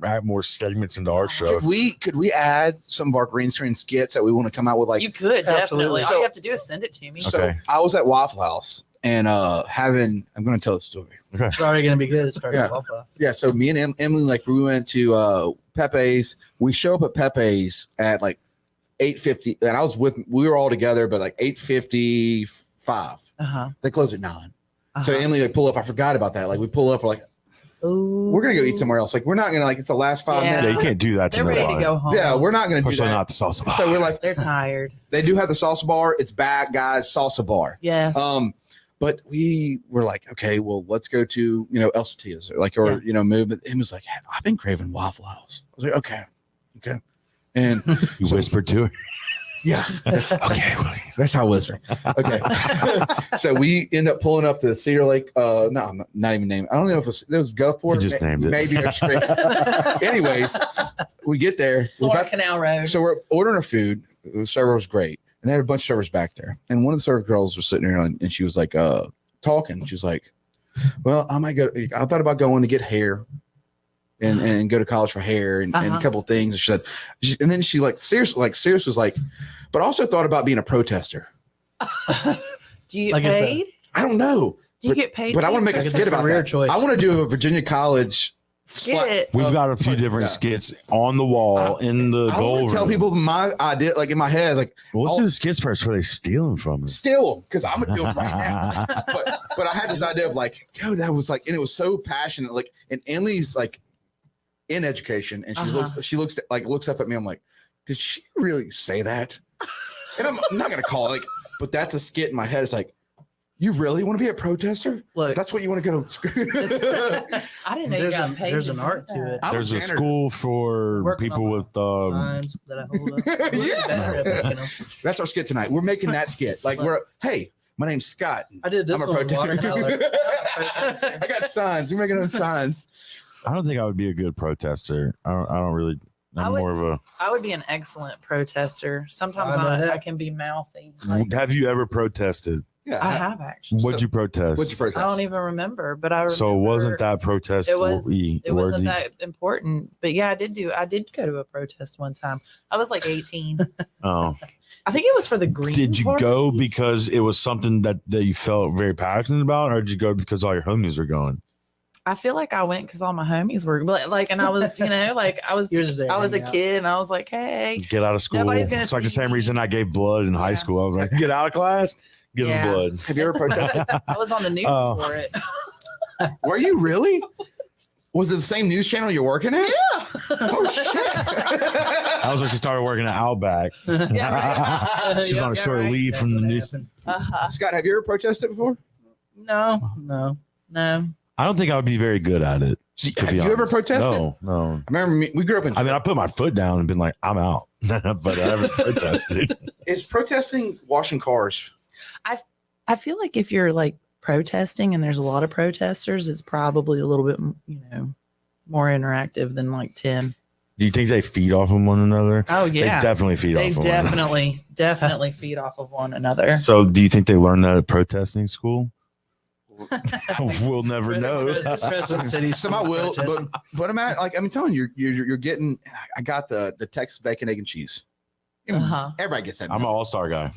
add more segments into our show. Could we add some of our green screen skits that we want to come out with? Like, You could Absolutely. definitely. All So- you have to do is send it to me. so Okay. I was at Waffle House and I'm going to tell the story. It's already going to be good. It starts Yeah. off fast. Yeah. So me and Emily, like we went to Pepe's. We show up at Pepe's at like 8:50, and we were all together, but like 8:55. Uh-huh. They close at 9. So Uh-huh. Emily like pull up. I forgot about that. Like we pull up, we're like, Ooh. we're gonna go eat somewhere else. Like we're not gonna it's the last 5 Yeah. Yeah, minutes. you can't do that to They're ready to nobody. go home. Yeah, we're not gonna do Especially that. not the salsa bar. So we're like, They're tired. they do have the salsa bar. It's back, guys. Salsa bar. Yes. But we were like, okay, well, let's go to El Satia's movement. It was like, hey, I've been craving Waffle House. I was like, okay, and You whispered to her. yeah, that's, okay, well, that's how I whisper. Okay, so we end up pulling up to Cedar Lake. No, I'm not even naming. I don't know if it was Gulfport. You just named it. Maybe extra. Anyways, we get there. Florida Canal Road. So we're ordering our food. The server was great. And they had a bunch of servers back there. And one of the server girls was sitting there and she was like talking. She was like, well, I thought about going to get hair and go to college for hair and a couple of things. And she said, and then she seriously was like, but also thought about being a protester. Do you get Like it's a- paid? I don't know. Do you get paid? But I want to make a Like it's skit a about career that. choice. I want to do a Virginia College skit. We've got a few different yeah. skits on the wall in the I goal want to tell room. people my idea, like in my head, like Well, let's do the skits first before they steal them from us. still, because I'm gonna do it right now. but I had this idea of like, dude, that was like, and it was so passionate. Like, and Emily's like in education, and she looks up at me. I'm like, did she really say that? And I'm not gonna call it like, but that's a skit in my head. It's like, You really want to be a protester? Look, That's what you want to go to school. I didn't know you got paid. There's to an do art to that. it. I'm There's a janitor. school for Working people on with Signs that I hold up. I'm really Yeah. better at making them. That's our skit tonight. We're making that skit. Like hey, my name's Scott. I did this I'm a one with protester. watercolor. I got signs. We're making those signs. I don't think I would be a good protester. I don't really. I'm more of a. I would be an excellent protester. Sometimes I know that. I can be mouthy. Like, Have you ever protested? Yeah. I have actually. What'd you protest? What's your protest? I don't even remember, but I remember. So it wasn't that protest? It was. It wasn't worthy? that important. But yeah, I did go to a protest one time. I was like 18. Oh, I think it was for the Green. did you Party. go because it was something that you felt very passionate about, or did you go because all your homies were going? I feel like I went because all my homies were like, and I was, like I was, You're just there I was a hanging out. kid, and I was like, hey, Get out of school. Nobody's gonna It's like the see same me. reason I gave blood in high Yeah. school. I was like, get out of class, give Yeah. them blood. Have you ever protested? I was on the news Oh. for it. Were you really? Was it the same news channel you're working at? Yeah. Oh shit. I was like, she started working at Outback. Yeah, right. She's on a Yeah, short right. leave That's from the what news. happened. Scott, have you ever protested before? No, No. I don't think I would be very good at it. To Have be you ever honest. protested? No. I remember we grew up in. I mean, I put my foot down and been like, I'm out, but I haven't protested. Is protesting washing cars? I feel like if you're like protesting and there's a lot of protesters, it's probably a little bit, more interactive than like 10. Do you think they feed off of one another? Oh yeah, They definitely feed They off of one another. definitely feed off of one another. So do you think they learned that at protesting school? We'll never know. Crescent City. Some I will, but I'm at like I'm telling you, you're getting. I got the Texas bacon, egg, and cheese. Uh-huh. Everybody gets that. I'm an all-star guy.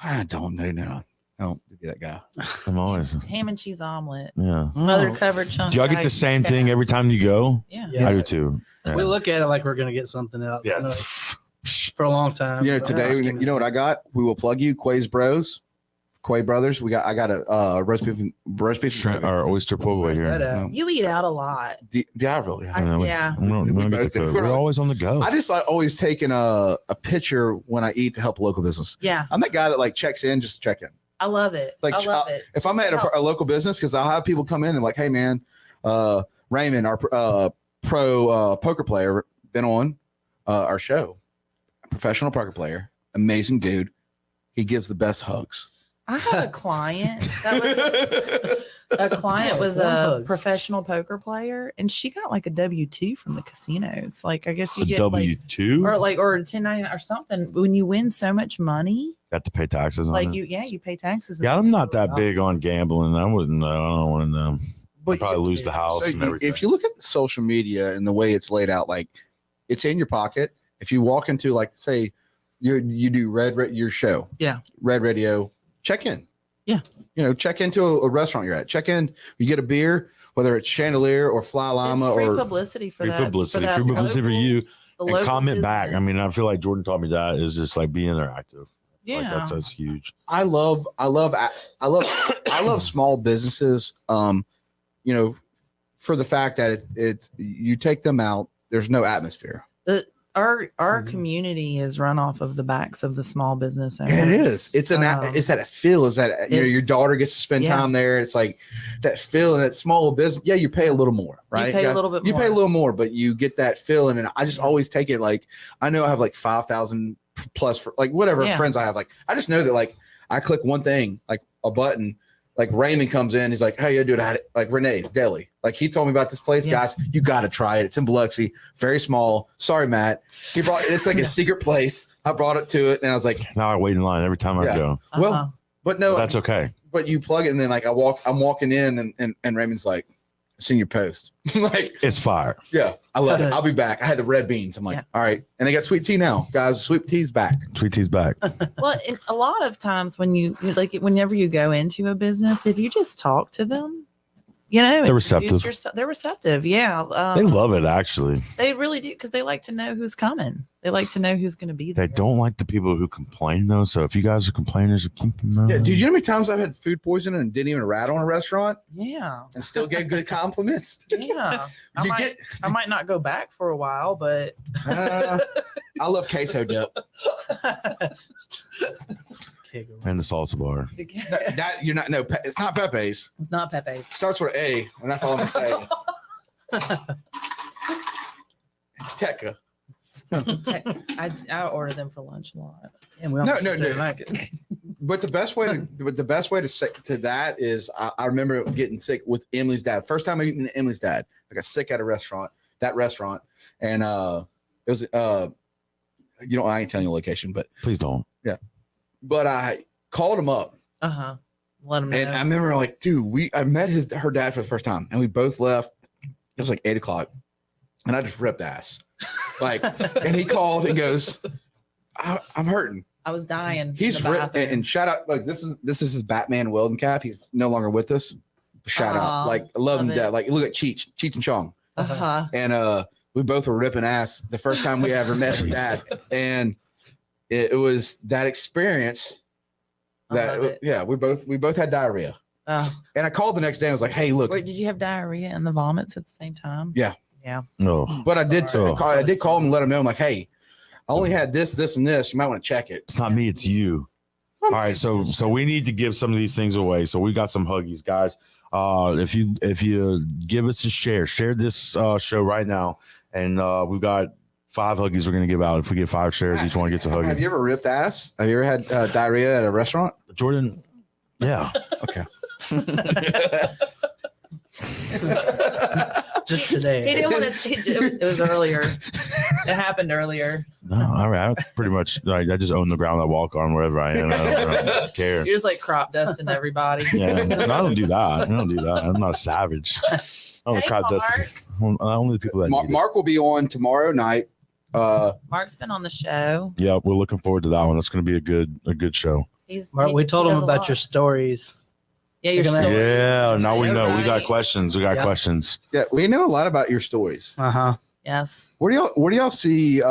I don't know. No, I don't be that guy. I'm always, Ham and cheese omelet, yeah. smothered covered chunks. Do y'all of get the ice same thing cream. every time you go? Yeah. Yeah. I do too. Yeah. We look at it like we're gonna get something else. Yeah. You know, for a long time. You know, But today, we're you know what I got? We will plug you, Quay's Bros, Quay Brothers. I got a roast beef, Shrimp or oyster po' boy Where's here. that at? You eat out a lot. Yeah, really. Yeah. We don't get to cook. We're always on the go. I just like always taking a picture when I eat to help a local business. Yeah. I'm that guy that like checks in just to check in. I love it. Like, I love it. If I'm Just at help. a local business, because I'll have people come in and like, hey man, Raymond, our pro poker player, been on our show. Professional poker player, amazing dude. He gives the best hugs. I had a client that was a client was a Hugs. professional poker player, and she got like a W-2 from the casinos. Like I guess you A get W-2? or 1099 or something. When you win so much money, Got to pay taxes on like it. you pay taxes. Yeah, I'm not that big on gambling. I wouldn't know. I don't want to know. But Probably lose the house so and everything. if you look at social media and the way it's laid out, like it's in your pocket. If you walk into like say you do your show, Yeah. Red Radio, check in. Yeah. Check into a restaurant you're at. Check in, you get a beer, whether it's Chandelier or Fly Llama It's free or publicity for free that. publicity, that free publicity for local- you, the and local comment back. I business. mean, I feel like Jordan taught me that is just like be interactive. yeah. Like that's huge. I love small businesses. For the fact that it's you take them out, there's no atmosphere. Our Mm-hmm. community is run off of the backs of the small business owners. It is. It's it's that feel. Is that your daughter gets to spend Yeah. time there? It's like that feel and that small business. Yeah, you pay a little more, right? You pay a little bit You more. pay a little more, but you get that feeling. And I just always take it like I know I have like 5,000 plus for like whatever Yeah. friends I have. Like I just know that like I click one thing, like a button. Like Raymond comes in, he's like, "Hey, yeah, dude, I had it." Like Renee's Deli. Like he told me about this place, Yeah. guys. You got to try it. It's in Biloxi, very small. Sorry, Matt. He brought. It's like a secret place. I brought it to it, and I was like, Now I wait in line every time Yeah. I go. "Well, Uh-huh. but no, But that's okay. but you plug it, and then like I'm walking in, and Raymond's like, "I seen your post." Like, It's fire. yeah, I love it. Good. I'll be back. I had the red beans. I'm like, Yeah. all right, and they got sweet tea now, guys. Sweet tea's back. Sweet tea's back. Well, a lot of times when you like whenever you go into a business, if you just talk to them, They're receptive. They're receptive. Yeah. They love it actually. They really do because they like to know who's coming. They like to know who's going to be there. They don't like the people who complain though. So if you guys are complainers, keep them out. Yeah, dude, you know how many times I've had food poisoning and didn't even rat on a restaurant Yeah. and still get good compliments? Yeah. You get. I might not go back for a while, but I love queso dip. And the salsa bar. That you're not. No, it's not Pepe's. It's not Pepe's. Starts with A, and that's all I'm gonna say. Tekka. I order them for lunch a lot. And we No, almost no, did no. tonight. But the best way to say to that is I remember getting sick with Emily's dad. First time I met Emily's dad, I got sick at that restaurant, and it was I ain't telling you the location, but Please don't. but I called him up, Let them know. and I remember like, dude, I met her dad for the first time, and we both left. It was like 8:00, and I just ripped ass, like, and he called and goes, I'm hurting. I was dying. He's in the bathroom. and shout out, like this is his Batman Weldon cap. He's no longer with us. Shout out, Aw, like I love him love to it. death. Like look at Cheech and Chong, Uh-huh. and we both were ripping ass the first time we ever met his dad, and it was that experience I love that it. we both had diarrhea, Oh. and I called the next day. and was like, hey, look, Wait, did you have diarrhea and the vomits at the same time? Yeah. Yeah. No. but I did Sorry. I did call him and let him know. I'm like, hey, I only had this, and this. You might want to check it. It's not me, it's you. All right, so we need to give some of these things away. So we got some huggies, guys. If you give us a share this show right now, and we've got 5 huggies we're gonna give out. If we get 5 shares, each one gets a Have huggy. you ever ripped ass? Have you ever had diarrhea at a restaurant? Jordan, yeah. Okay. Just He today. didn't want to. It was earlier. It happened earlier. No, I pretty much like I just own the ground I walk on wherever I am. I don't care. You're just like crop dusting everybody. Yeah, I don't do that. I'm not a savage. I don't Hey, crop dust. Only the people that need it. Mark will be on tomorrow night. Mark's been on the show. Yeah, we're looking forward to that one. That's going to be a good show. Mark, we told he him does a about lot. your stories. Yeah, your You're gonna- stories. Yeah, now we So know. We got right. questions. We got Yeah. questions. Yeah, we know a lot about your stories. Uh-huh. Yes. Where do y'all see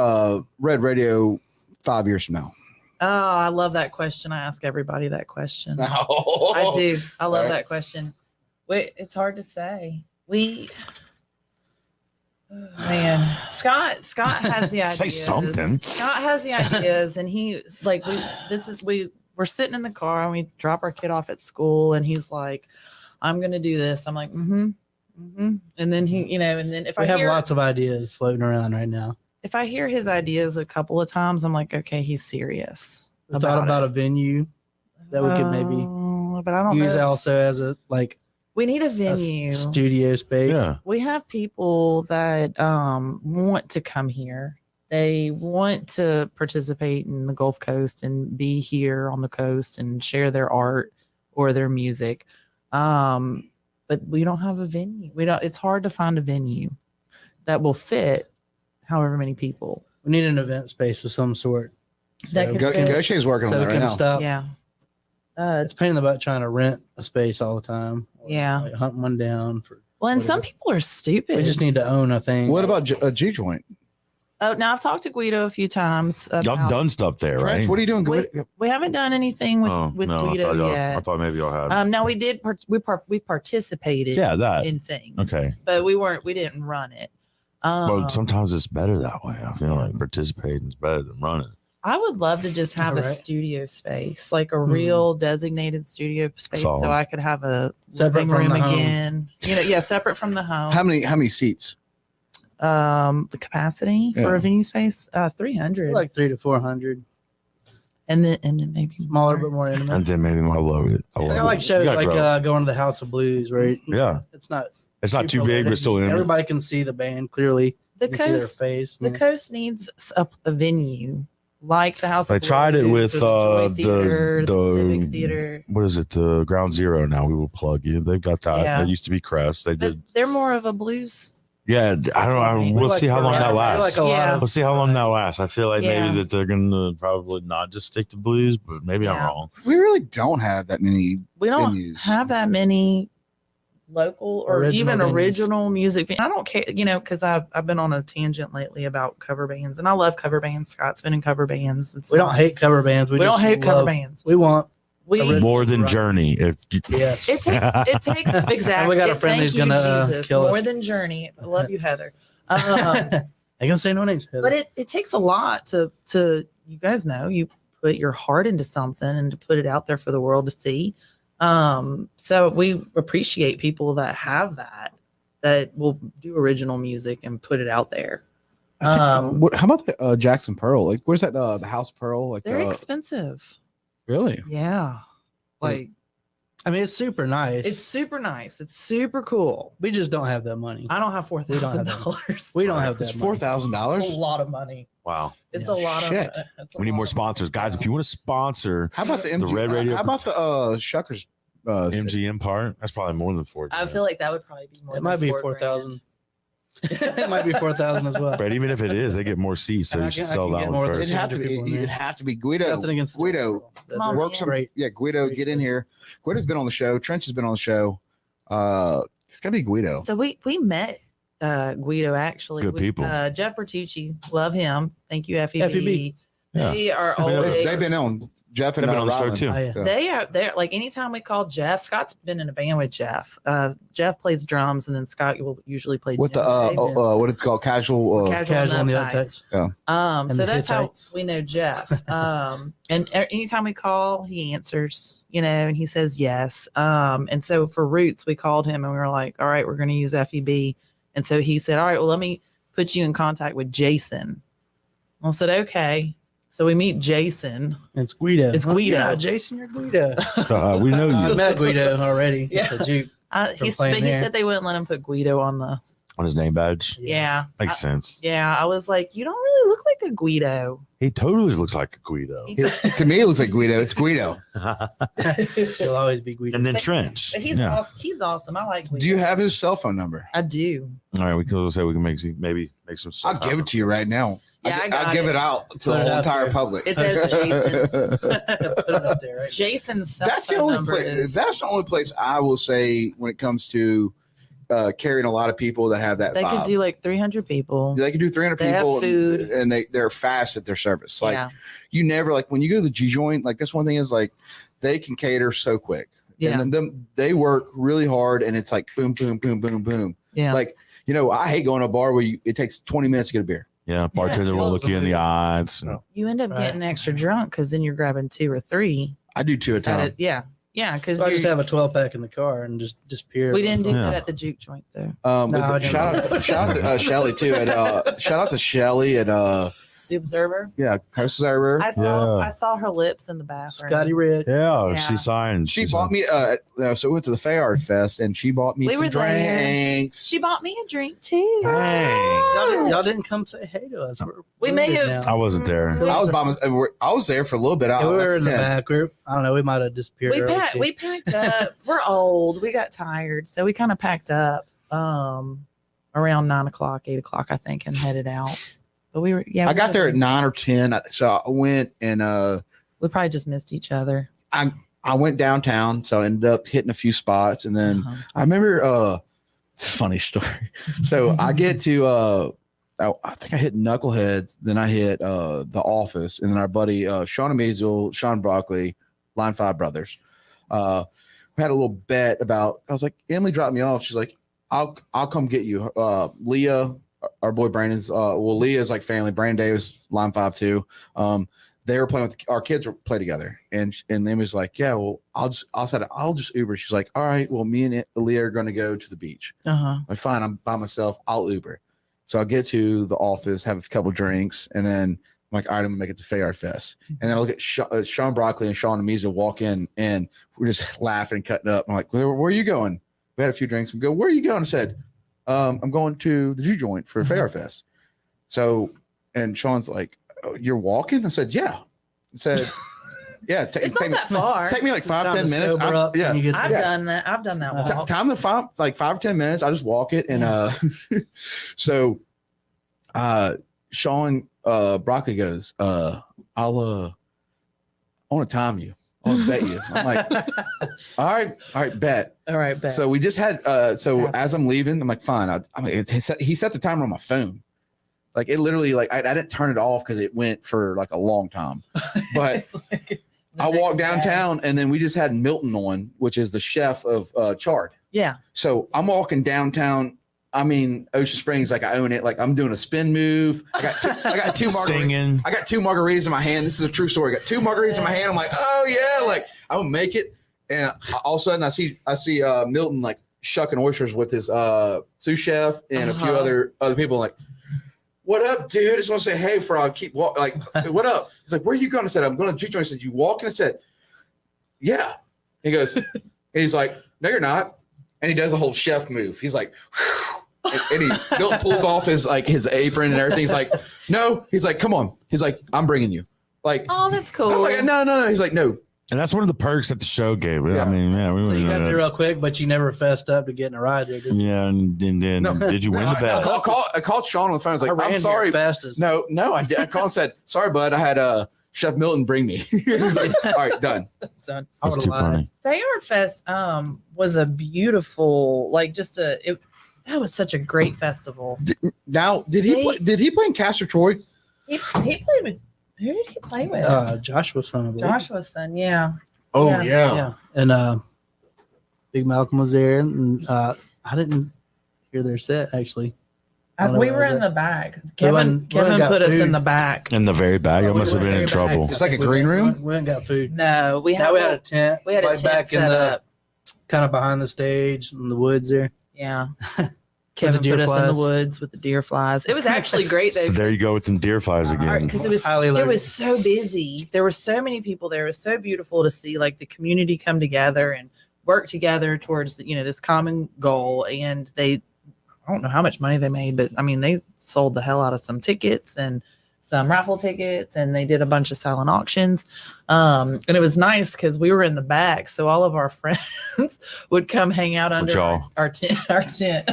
Red Radio 5 years from now? Oh, I love that question. I ask everybody that question. I do. I love Right. that question. Wait, it's hard to say. Man, Scott has the ideas. Say something. Scott has the ideas, and he's like, we're sitting in the car and we drop our kid off at school, and he's like, I'm gonna do this. I'm like, and then he, and then if We I have hear lots of ideas floating around right now. if I hear his ideas a couple of times, I'm like, okay, he's serious. I thought about a venue that we could maybe but I don't use know. also as a We need a a venue. studio space. Yeah. We have people that want to come here. They want to participate in the Gulf Coast and be here on the coast and share their art or their music. But we don't have a venue. It's hard to find a venue that will fit however many people. We need an event space of some sort. That can fit. Goshe's working so on we that right can now. stop. Yeah. It's a pain in the butt trying to rent a space all the time. Yeah. Like hunt one down for. Well, and some whatever. people are stupid. We just need to own a thing. What about a G joint? Oh, now I've talked to Guido a few times. Y'all about- done stuff there, French, right? what are you doing? We haven't done anything with Oh, no, I Guido thought, yet. I thought maybe y'all had. No, we did. We participated. Yeah, that. in things. Okay. But we didn't run it. But sometimes it's better that way. I feel like participating is better than running. I would love to just have a Right. studio space, like a real designated studio space, Solid. so I could have a Separate living from room the home. again. Separate from the home. How many seats? The capacity for Yeah. a venue space, 300, like 300 to 400, and then maybe smaller more. but more intimate. And then maybe I love it. I love I like it. shows You gotta like grow. going to the House of Blues, where Yeah. it's not Too super big, limited. but still intimate. Everybody can see the band clearly. The You can see their coast, face. the coast needs a venue like the House. I of tried it Blues with, or the Joy the- Theater, the- Civic Theater. What is it? The Ground Zero now. We will plug you. They've got that. Yeah. It used to be Crest. They But did. they're more of a blues. Yeah. I don't know. We'll like see how long that we lasts. like a lot Yeah. of We'll see how long that lasts. I feel like Yeah. maybe that they're going to probably not just stick to blues, but maybe I'm Yeah. wrong. We really don't have that many. We don't Venues. have that many local or Original even venues. original music. I don't care, because I've been on a tangent lately about cover bands, and I love cover bands. Scott's been in cover bands. It's We don't not- hate cover bands. We just don't hate cover love- bands. We want We Original. More than Right. Journey. If you, yes. it takes exactly. We got a friend Thank who's you, gonna, Jesus. kill More us. than Journey. I love you, Heather. I can say no names. Heather. But it takes a lot to you guys know, you put your heart into something and to put it out there for the world to see. So we appreciate people that have that will do original music and put it out there. how about the Jackson Pearl? Like, where's that? The House Pearl? Like, They're expensive. really? Yeah. Like, I mean, it's super nice. it's super nice. It's super cool. We just don't have that money. I don't have We don't have that. $4,000. We don't have It's that money. $4,000. It's a lot of money. Wow. It's Yeah. a lot Shit. of. It's a We need lot more of sponsors, guys. If you want to sponsor How about the MG, Red Radio? How about the Shuckers? MGM part, that's probably more than 4. I feel like that would probably be more. It might than be $4,000. 4,000. It might be 4,000 as well. But even if it is, they get more seats, so And you I should can- I sell can that get one more than first. It'd have to be. people in It'd there. have to be Guido. Nothing against the Guido. Come on, Work man. some. Great. Yeah, Guido, Great get in choice. here. Guido's been on the show. Trench has been on the show. It's gotta be Guido. So we met Guido actually. Good people. Jeff Bertucci, love him. Thank you, FEB. FEB. Yeah. They are Yeah, always. They've been on. Jeff and They've been on the show, Ryland. too. Oh, yeah. So, They are there. Like anytime we call Jeff, Scott's been in a band with Jeff. Jeff plays drums, and then Scott will usually play with the drums. what it's called, casual. Casual on the Uptights. uptights. And So the that's how Hittites. we know Jeff. And anytime we call, he answers, and he says yes. And so for Roots, we called him and we were like, all right, we're going to use FEB. And so he said, all right, well, let me put you in contact with Jason. I said, okay. So we meet Jason. It's Guido. It's Guido. Yeah, Jason, you're Guido. We know I you met Guido already. Yeah. The Juke. He playing there. said they wouldn't let him put Guido on the. on his name badge. Yeah. Makes sense. Yeah. I was like, you don't really look like a Guido. He totally looks like a Guido. To me, it looks like Guido. It's Guido. He'll always be Guido. And then Trench. But he's Yeah. awesome. He's awesome. I like Guido. Do you have his cell phone number? I do. All right, we can say we can maybe make some stuff. I'll give it to you right now. Yeah, I got I'll give it. it out to Put the it whole out entire there. public. It says Jason. Put it up there, right? Jason's cell That's the phone only number place. is- That's the only place I will say when it comes to carrying a lot of people that have that. They could vibe. do like 300 people. They can do 300 They have people, food. and they're fast at their service. Like Yeah. you never like when you go to the G joint. Like that's one thing is like they can cater so quick. Yeah. And then they work really hard, and it's like boom, boom, boom, boom, boom. Yeah. Like I hate going to a bar where it takes 20 minutes to get a beer. Yeah, bartender Well, will look you in the eyes. and- you end up Right. getting extra drunk because then you're grabbing 2 or 3. I do 2 at a At time. it. Yeah. Yeah. Because So I just have a 12 pack in the car and just disappear. we didn't do Yeah. that at the juke joint though. Shout No, I out, don't shout out to Shelly too. Shout out to Shelly at The Observer. Coast Server. I saw Yeah. I saw her lips in the bathroom. Scotty Red. Yeah, Yeah. she signed. She she's bought on- me. So we went to the Fayard Fest, and she bought me We some were there. drinks. She bought me a drink too. Dang. Y'all didn't come say hey to us. We're We may wounded have- I now. wasn't there. I was by I was there for a little bit. Yeah, we were in the tent. back group. I don't know. We might have disappeared. We early, packed. too. We packed up. We're old. We got tired, so we kind of packed up around 9 o'clock, 8 o'clock, I think, and headed out. But we were. Yeah, I we got had- there at 9 or 10. So I went and We probably just missed each other. I went downtown. So I ended up hitting a few spots, and then Uh-huh. I remember it's a funny story. So I get to I think I hit Knuckleheads, then I hit The Office, and then our buddy Sean Amaziel, Sean Broccoli, Line 5 brothers. We had a little bet about. I was like, Emily dropped me off. She's like, I'll come get you. Leah, our boy Brandon's. Leah's like family. Brandon Davis, Line 5 too. They were playing with our kids were play together, and they was like, yeah, well, I'll just Uber. She's like, all right, well, me and Leah are going to go to the beach. Uh-huh. Like, fine, I'm by myself. I'll Uber. So I get to the office, have a couple drinks, and then I'm like, all right, I'm gonna make it to Fayard Fest. And then I look at Sean Broccoli and Sean Amaziel walk in, and we're just laughing and cutting up. I'm like, where are you going? We had a few drinks. We go, where are you going? I said, I'm going to the Jew joint for Fayard Fest. So, and Sean's like, oh, you're walking? I said, yeah. I said, yeah. It's not that far. Take me like 5-10 Time to minutes. sober up Yeah. when you get I've there. done that. I've done that walk. Time to like 5 or 10 minutes. I just walk it. And so Sean Broccoli goes, I want to time you. I want to bet you. I'm like, all right, bet. All right, bet. So we just had as I'm leaving, I'm like, fine. He set the timer on my phone. Like it literally, like I didn't turn it off because it went for like a long time. But It's like the I walked next day. downtown, and then we just had Milton on, which is the chef of Chard. Yeah. So I'm walking downtown. I mean, Ocean Springs, like I own it. Like I'm doing a spin move. I got two margaritas. Singing. I got 2 margaritas in my hand. This is a true story. I got 2 margaritas in my hand. I'm like, oh yeah, like I'm gonna make it. And all of a sudden, I see Milton like shucking oysters with his sous chef and a few other people. Like, what up, dude? I just want to say hey before I keep walking. Like, what up? He's like, where are you going? I said, I'm going to juke joint. I said, you walking? I said, yeah. He goes, and he's like, no, you're not. And he does a whole chef move. He's like, and he Milton pulls off his apron and everything. He's like, no. He's like, come on. He's like, I'm bringing you. Like, Oh, that's cool. I'm like, no. He's like, no. And that's one of the perks that the show gave. Yeah. I mean, yeah, we So were you got doing there that. real quick, but you never fessed up to getting a ride there, did you? Yeah, and then No. did you win the I bet? called Sean on the phone. I was like, I ran I'm here sorry. fastest. No, I did. I called and said, sorry, bud. I had Chef Milton bring me. He's like, all right, done. Son, I That's would too have lied. funny. Bayard Fest was a beautiful, like that was such a great festival. Now, did he play in Castor Troy? He played with, who did he play with? Joshua's son, I believe. Joshua's son, yeah. Oh Yeah. Yeah, and Big Malcolm was there, and I didn't hear their set actually. I don't know We where were was in it. the back. We Kevin went put us food. in the back. In the very back, I Oh, we must have went been in very back. trouble. It's like a green room? We went and got food. No, we had a tent. we had a like tent back in set the up. kind of behind the stage in the woods there. Yeah. the Kevin deer put us in the flies. woods with the deer flies. It was actually great though. So there you go with them deer flies again. Because it was Highly loaded. so busy. There were so many people there. It was so beautiful to see like the community come together and work together towards this common goal. And I don't know how much money they made, but I mean they sold the hell out of some tickets and some raffle tickets, and they did a bunch of silent auctions. And it was nice because we were in the back, so all of our friends would come hang out under y'all? our tent.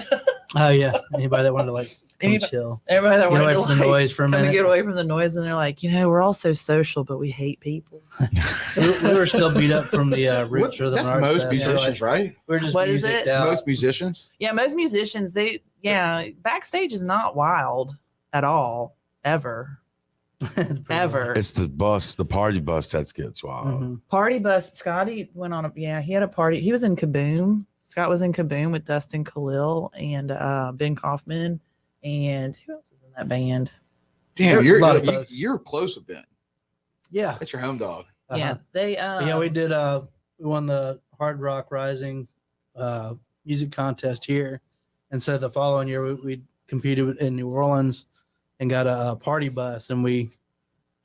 Oh yeah, anybody that wanted to like come Anybody- chill, Everybody that get wanted away to from the like, noise for a come and minute. get away from the noise, and they're like, we're all so social, but we hate people. We were still beat up from the Roots Rhythm That's and Arts most Fest. musicians, right? We were just What is musicked it? out. Most musicians. Yeah, most musicians, backstage is not wild at all, ever. It's pretty Ever. It's the party bus that gets wild. wild. Mhm. Party bus. Scotty went on he had a party. He was in Kaboom. Scott was in Kaboom with Dustin Khalil and Ben Kaufman. And who else was in that band? Damn, A lot of folks. you're close with Ben. Yeah. That's your home dog. Yeah, Uh-huh. they But yeah, we did we won the Hard Rock Rising music contest here. And so the following year we competed in New Orleans and got a party bus, and we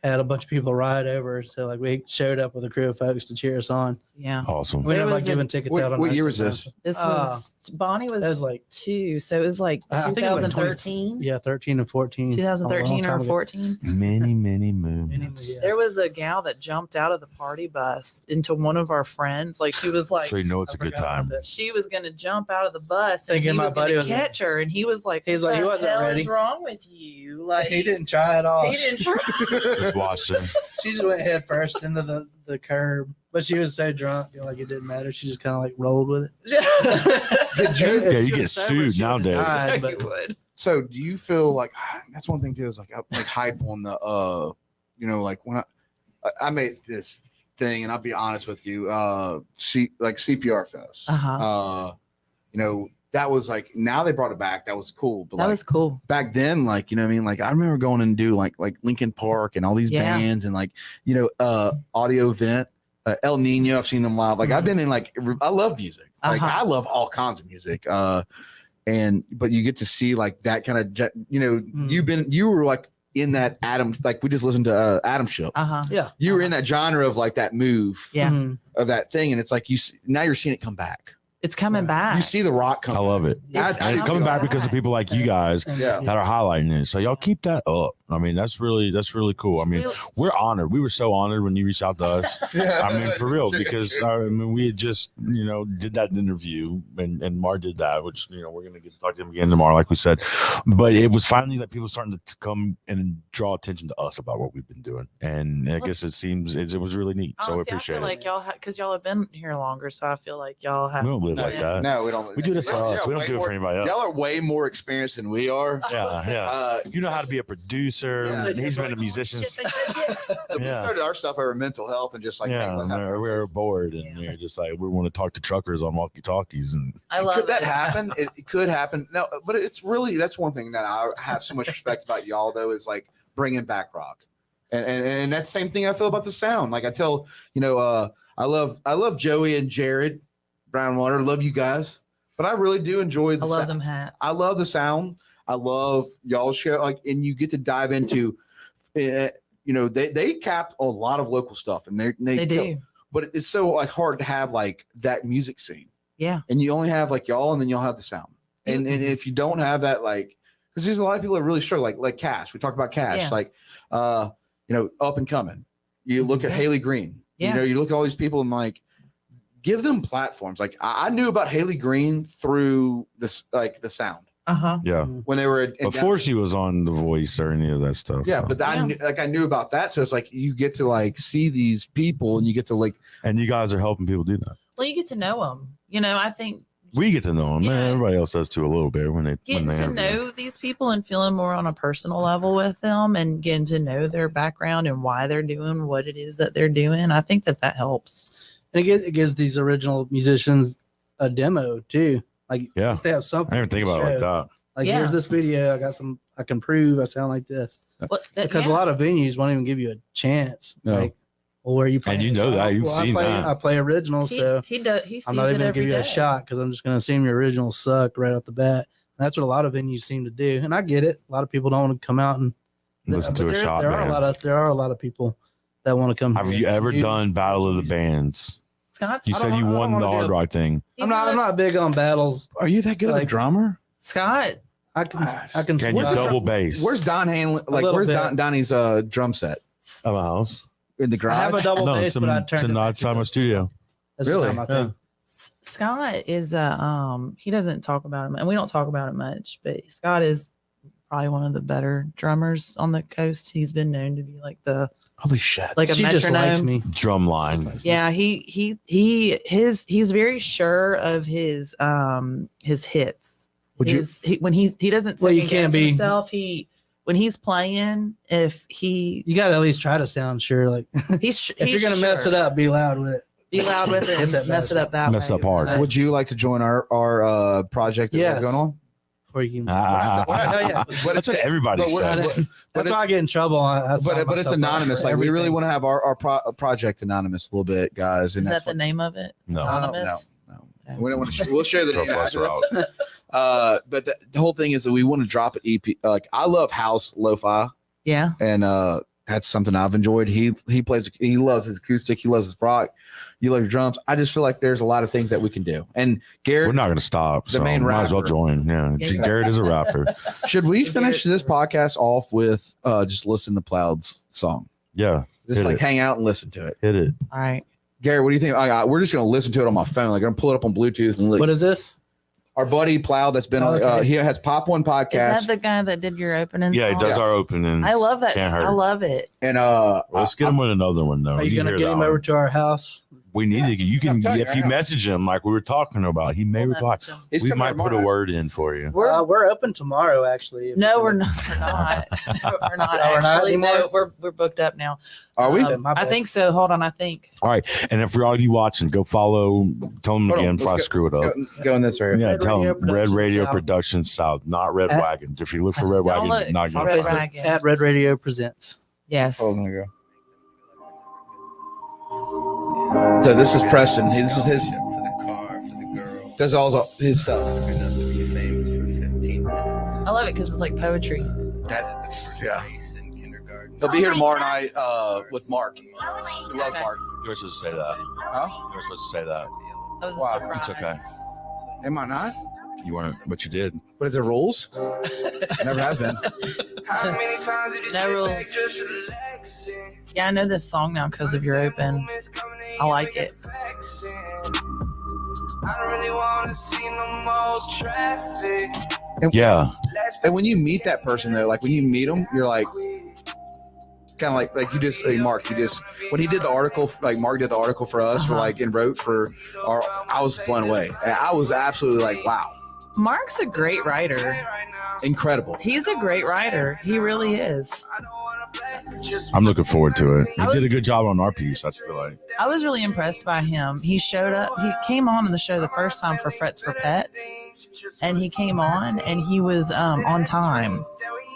had a bunch of people ride over. So like we showed up with a crew of folks to cheer us on. yeah. Awesome. We There ended up was giving a- tickets out on What year Instagram. was this? This Uh, was Bonnie was, That was like 2, so it was like I think it was like 2013. 13 and 14. 2013 a long or time ago. 14. Many, many moons. Yeah. There was a gal that jumped out of the party bus into one of our friends. Like she was like, So you know it's I a good forgot about time. that. she was gonna jump out of the bus and Thinking he my was buddy gonna was catch her, and he was like, He's "What like, he the wasn't hell ready." is wrong with you?" Like He didn't try at all. He didn't try. Just watch it. She just went head first into the curb, but she was so drunk, like it didn't matter. She just kind of like rolled with it. Did you? Yeah, you She get was sober, sued she would've nowadays. died, but You would. So do you feel like that's one thing too? Is like hype on the like when I made this thing, and I'll be honest with you, like CPR Fest. Uh-huh. That was like, now they brought it back. That was cool. But That like was cool. back then, like, you know what I mean? Like I remember going and do like Linkin Park and all these Yeah. bands and like, Audio Vent, El Nino. I've seen them live. Like I've been in I love music. Like Uh-huh. I love all kinds of music. But you get to see like that kind of, you were like in that Adam, like we just listened to Adam Show. Uh-huh. yeah. You were in that genre of like that move Yeah. Mhm. of that thing. And it's like, now you're seeing it come back. It's coming back. You see the rock come I love it. It's And it's coming back because of people like you guys Yeah. that are highlighting it. So y'all keep that up. I mean, that's really cool. I mean, we're honored. We were so honored when you reached out to us. I mean, for real, because we had just, did that interview and Mar did that, which, we're going to get to talk to him again tomorrow, like we said. But it was finally that people starting to come and draw attention to us about what we've been doing. And I guess it seems it was really neat. So I Honestly, appreciate I feel it. like y'all, because y'all have been here longer, so I feel like y'all have. We don't live like that. No, we don't. We do this for us. We don't way do it for more- anybody else. Y'all are way more experienced than we are. Yeah. You know how to be a producer. Yeah. He's been a musician. So we Yeah. started our stuff over mental health and just like Yeah, make that happen. we were bored and we were just like we want to talk to truckers on walkie-talkies and I love Could that it. happen? It could happen. No, but it's really that's one thing that I have so much respect about y'all though is like bringing back rock, and that's the same thing I feel about the sound. Like I tell I love Joey and Jared Brownwater. Love you guys, but I really do enjoy the. I love sound. them hats. I love the sound. I love y'all's show. Like, and you get to dive into, they capped a lot of local stuff, and they do. But it's so like hard to have like that music scene. Yeah. And you only have like y'all, and then you'll have the sound. And if you don't have that, like, because there's a lot of people that really struggle, like Cash. We talked about Cash, Yeah. like, up and coming. You look at Haley Green. Yeah. You look at all these people and like, give them platforms. Like I knew about Haley Green through this, like the sound yeah. when they were Before she was on The Voice or any of that stuff. Yeah, so. but I knew about that, so it's like you get to like see these people, and you get to like. And you guys are helping people do that. Well, you get to know them. I think We get to know them. Yeah. Everybody else does too a little bit when they getting to interview. know these people and feeling more on a personal level with them and getting to know their background and why they're doing what it is that they're doing. I think that helps. And it gives these original musicians a demo too. Like, Yeah. if they have something. I didn't think to about it like show. that. Like, Yeah. here's this video. I can prove I sound like this. Because a lot of venues won't even give you a chance. No. Like, well, where are you playing? And you know that. You've seen that. I play original, so he does. He sees I'm not even it gonna every give you day. a shot because I'm just gonna assume your originals suck right off the bat. And that's what a lot of venues seem to do, and I get it. A lot of people don't want to come out and Listen to but a there, shot there are band. there are a lot of people that want to come. Have here. you ever done Battle of the Bands? Scott's, You said you I don't won the wanna do hard it. rock thing. he's I'm not big on battles. Are you that good of a Like- drummer? Scott. I can. Can you Where's double bass? Where's Don Hanlon? Like, little where's bit. Donnie's drum set of a house? in the I garage? have a double No, bass, it's but I turned it back outside to my the- studio. That's Really? not my thing. Scott is he doesn't talk about it, and we don't talk about it much, but Scott is probably one of the better drummers on the coast. He's been known to be like Holy shit! a She just likes metronome. me. Drumline. Yeah, he's very sure of his hits. Would you- When he doesn't Well, you second can't guess be- himself, when he's playing, if You got to at least try to sound sure. Like, he's if you're gonna mess it up, be loud with it. be loud with it, Hit that and mess it bass. up that Mess way. up hard. But Would you like to join our project that we have Yes. going on? Before you can. Ah. Hell yeah. That's what everybody but we're- says. That's why I get in trouble. But it's anonymous. Like we really want to have our project anonymous a little bit, guys. And is that's that the name of it? No. Anonymous? No. We don't want to. We'll share the Throw name. Foster after this. But the whole thing is that we want to drop an EP. Like I love house lo-fi, Yeah. and that's something I've enjoyed. He loves his acoustic. He loves his rock. You love your drums. I just feel like there's a lot of things that we can do. And Garrett, We're not going to stop. the So main might as well rapper. join. Yeah. Yeah. Garrett is a rapper. should we Garrett's finish this the rapper. podcast off with just listen to Clouds song? Yeah. Just Hit like it. hang out and listen to it. Hit it. All right. Gary, what do you think? We're just going to listen to it on my phone. Like I'm pull it up on Bluetooth and What is this? our buddy Plow that's been on. Okay. He has Pop One Is that podcast, the guy that did your opening? Yeah, he song? does our opening. I love that. Can't hurt. I love it. and Let's get him with another one though. Are you gonna hear get that him one. over to our house? We need to. You can I'm telling you if you right now. message him like we were talking about. He may We'll reply. message him. He's We coming might put a tomorrow. word in for you. We're open tomorrow, actually. No, we're not. We're not. We're not Oh, we're not actually. No, anymore? we're booked up now. Are we? My I bad. think so. Hold on. I think. All right, and if for all you watching, go follow. Tell them Hold on, again let's before I go- screw it let's up. Go in this area. Yeah, Red tell Radio them Red Productions Radio South. Productions South, not Red At- Wagon. If you look for Red Don't Wagon, look you're not for gonna Red find it. Wagon. At Red Radio Presents. Yes. Oh, there you go. So this is Preston. This is his. For the car, for the girl. Does all his stuff. Enough to be famous for 15 minutes. I love it because it's like poetry. That- The first yeah. race in kindergarten. He'll be here tomorrow night with Mark. He loves Okay. Mark. You were supposed to say that. Huh? You were supposed to say that. That was a Wow, surprise. It's okay. Am I not? You weren't, but you did. But is there rules? Never has been. How many times did you No sit rules. back just relaxing? Yeah, I know this song now because of your open. I like it. I don't really want to see no more traffic. Yeah. And when you meet that person though, like when you meet them, you're like, kind of like you just Mark, when he did the article, like Mark did the article for us, for like and wrote for our, I was blown away. I was absolutely like, wow. Mark's a great writer. Incredible. He's a great writer. He really is. I'm looking forward to it. He did a good job on our piece, I feel like. I was really impressed by him. He showed up. He came on the show the first time for Frets for Pets, and he came on and he was on time.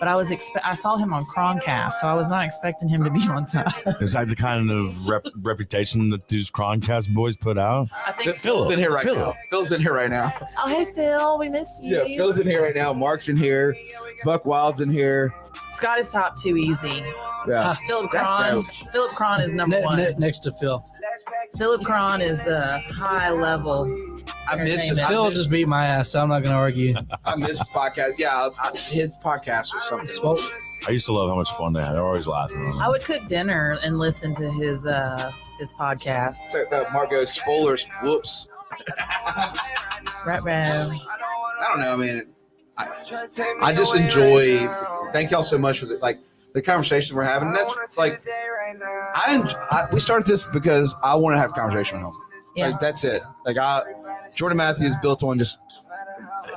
But I saw him on Croncast, so I was not expecting him to be on time. Is that the kind of reputation that these Croncast boys put out? I think Phil's in here right now. Phil's in here right now. Oh, hey, Phil. We miss you. Yeah, Phil's in here right now. Mark's in here. Buck Wild's in here. Scott is top 2 easy. Yeah. Philip That's Cron. dope. Philip Cron is number 1. Next to Phil. Philip Cron is a high level. I miss his, Phil just beat my ass, so I'm not going to argue. I miss his podcast. Yeah, his podcast or something. I used to love how much fun they had. They're always laughing. I would cook dinner and listen to his podcast. So, Mark goes, spoilers. Whoops. Right. I don't know. I mean, I just enjoy. Thank y'all so much for the conversation we're having. And that's like, we started this because I want to have a conversation with him. Yeah. Like that's it. Like Jordan Matthews built on just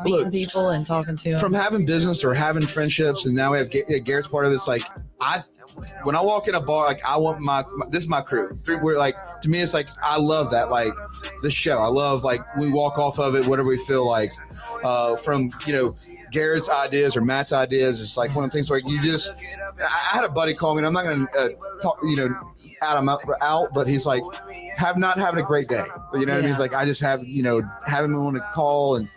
Meeting people and talking to them. From having business or having friendships, and now we have Garrett's part of this. Like when I walk in a bar, like I want this is my crew. We're like, to me, it's like I love that. Like this show, I love like we walk off of it, whatever we feel like. From Garrett's ideas or Matt's ideas, it's like one of the things where you just. I had a buddy call me, and I'm not going to talk, out him out, but he's like, not having a great day. You know what I mean? He's like, I just have, having me on a call, and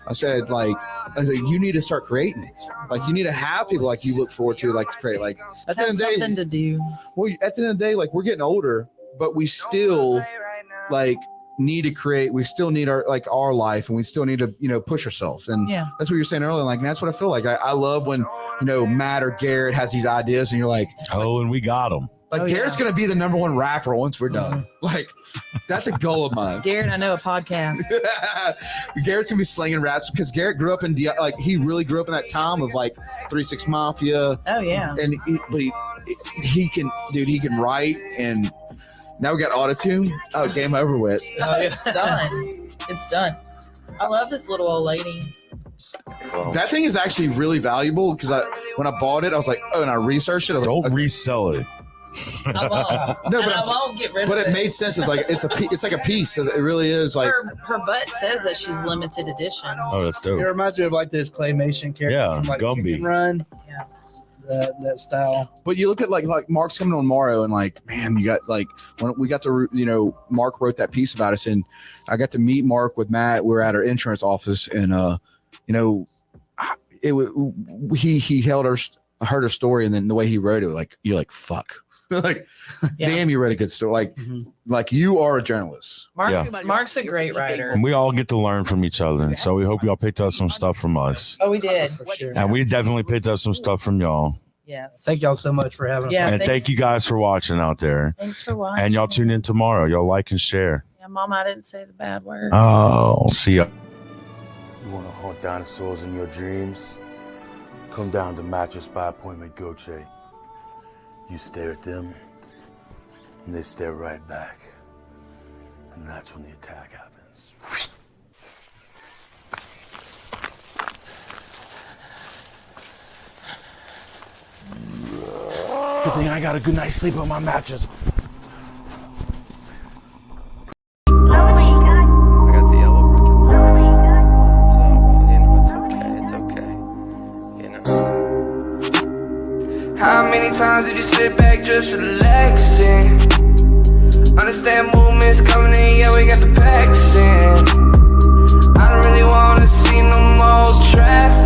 I said, you need to start creating. Like, you need to have people like you look forward to, like to create. Like, at the end of the day, something to do. Well, at the end of the day, like we're getting older, but we still like need to create. We still need our life, and we still need to push ourselves. And that's what you were saying earlier. Like, and that's what I feel like. I love when Matt or Garrett has these ideas, and you're like, oh, and we got them. Like Garrett's gonna be the number 1 rapper once we're done. Like that's a goal of mine. Garrett, I know a podcast. Garrett's gonna be slinging raps because Garrett grew up in he really grew up in that time of like 3 6 Mafia. Oh yeah. And he can write, and now we got autotune. Oh, game over with. It's done. It's done. I love this little old lady. That thing is actually really valuable because when I bought it, I was like, and I researched it. I was Don't resell it. I won't. No, and but I won't get rid of it. But it made sense. It's like it's like a piece. It really is like her butt says that she's limited edition. Oh, that's dope. It reminds me of like this claymation character. Yeah, from, like Gumby. Chicken Run. Yeah. That style. But you look at like Mark's coming on tomorrow, and like, man, you got like when we got to Mark wrote that piece about us, and I got to meet Mark with Matt. We were at our insurance office, and he heard her story, and then the way he wrote it, like you're like fuck. Like, damn, you read a good story. Like you are a journalist. Mark's a great writer. And we all get to learn from each other. So we hope y'all picked up some stuff from us. Oh, we did. For sure. And we definitely picked up some stuff from y'all. Yes. Thank y'all so much for having us. Yeah, And thank you guys for watching out there. Thanks for watching. And y'all tune in tomorrow. Y'all like and share. Yeah, Mom, I didn't say the bad word. Oh, see ya. You want to hunt dinosaurs in your dreams? Come down to Mattress by Appointment Goche. You stare at them, and they stare right back. And that's when the attack happens. Good thing I got a good night's sleep on my mattress. I got the yellow ribbon. So, it's okay. How many times did you sit back just relaxing? Understand movements coming in, yeah, we got the packs in. I don't really wanna see no more traffic.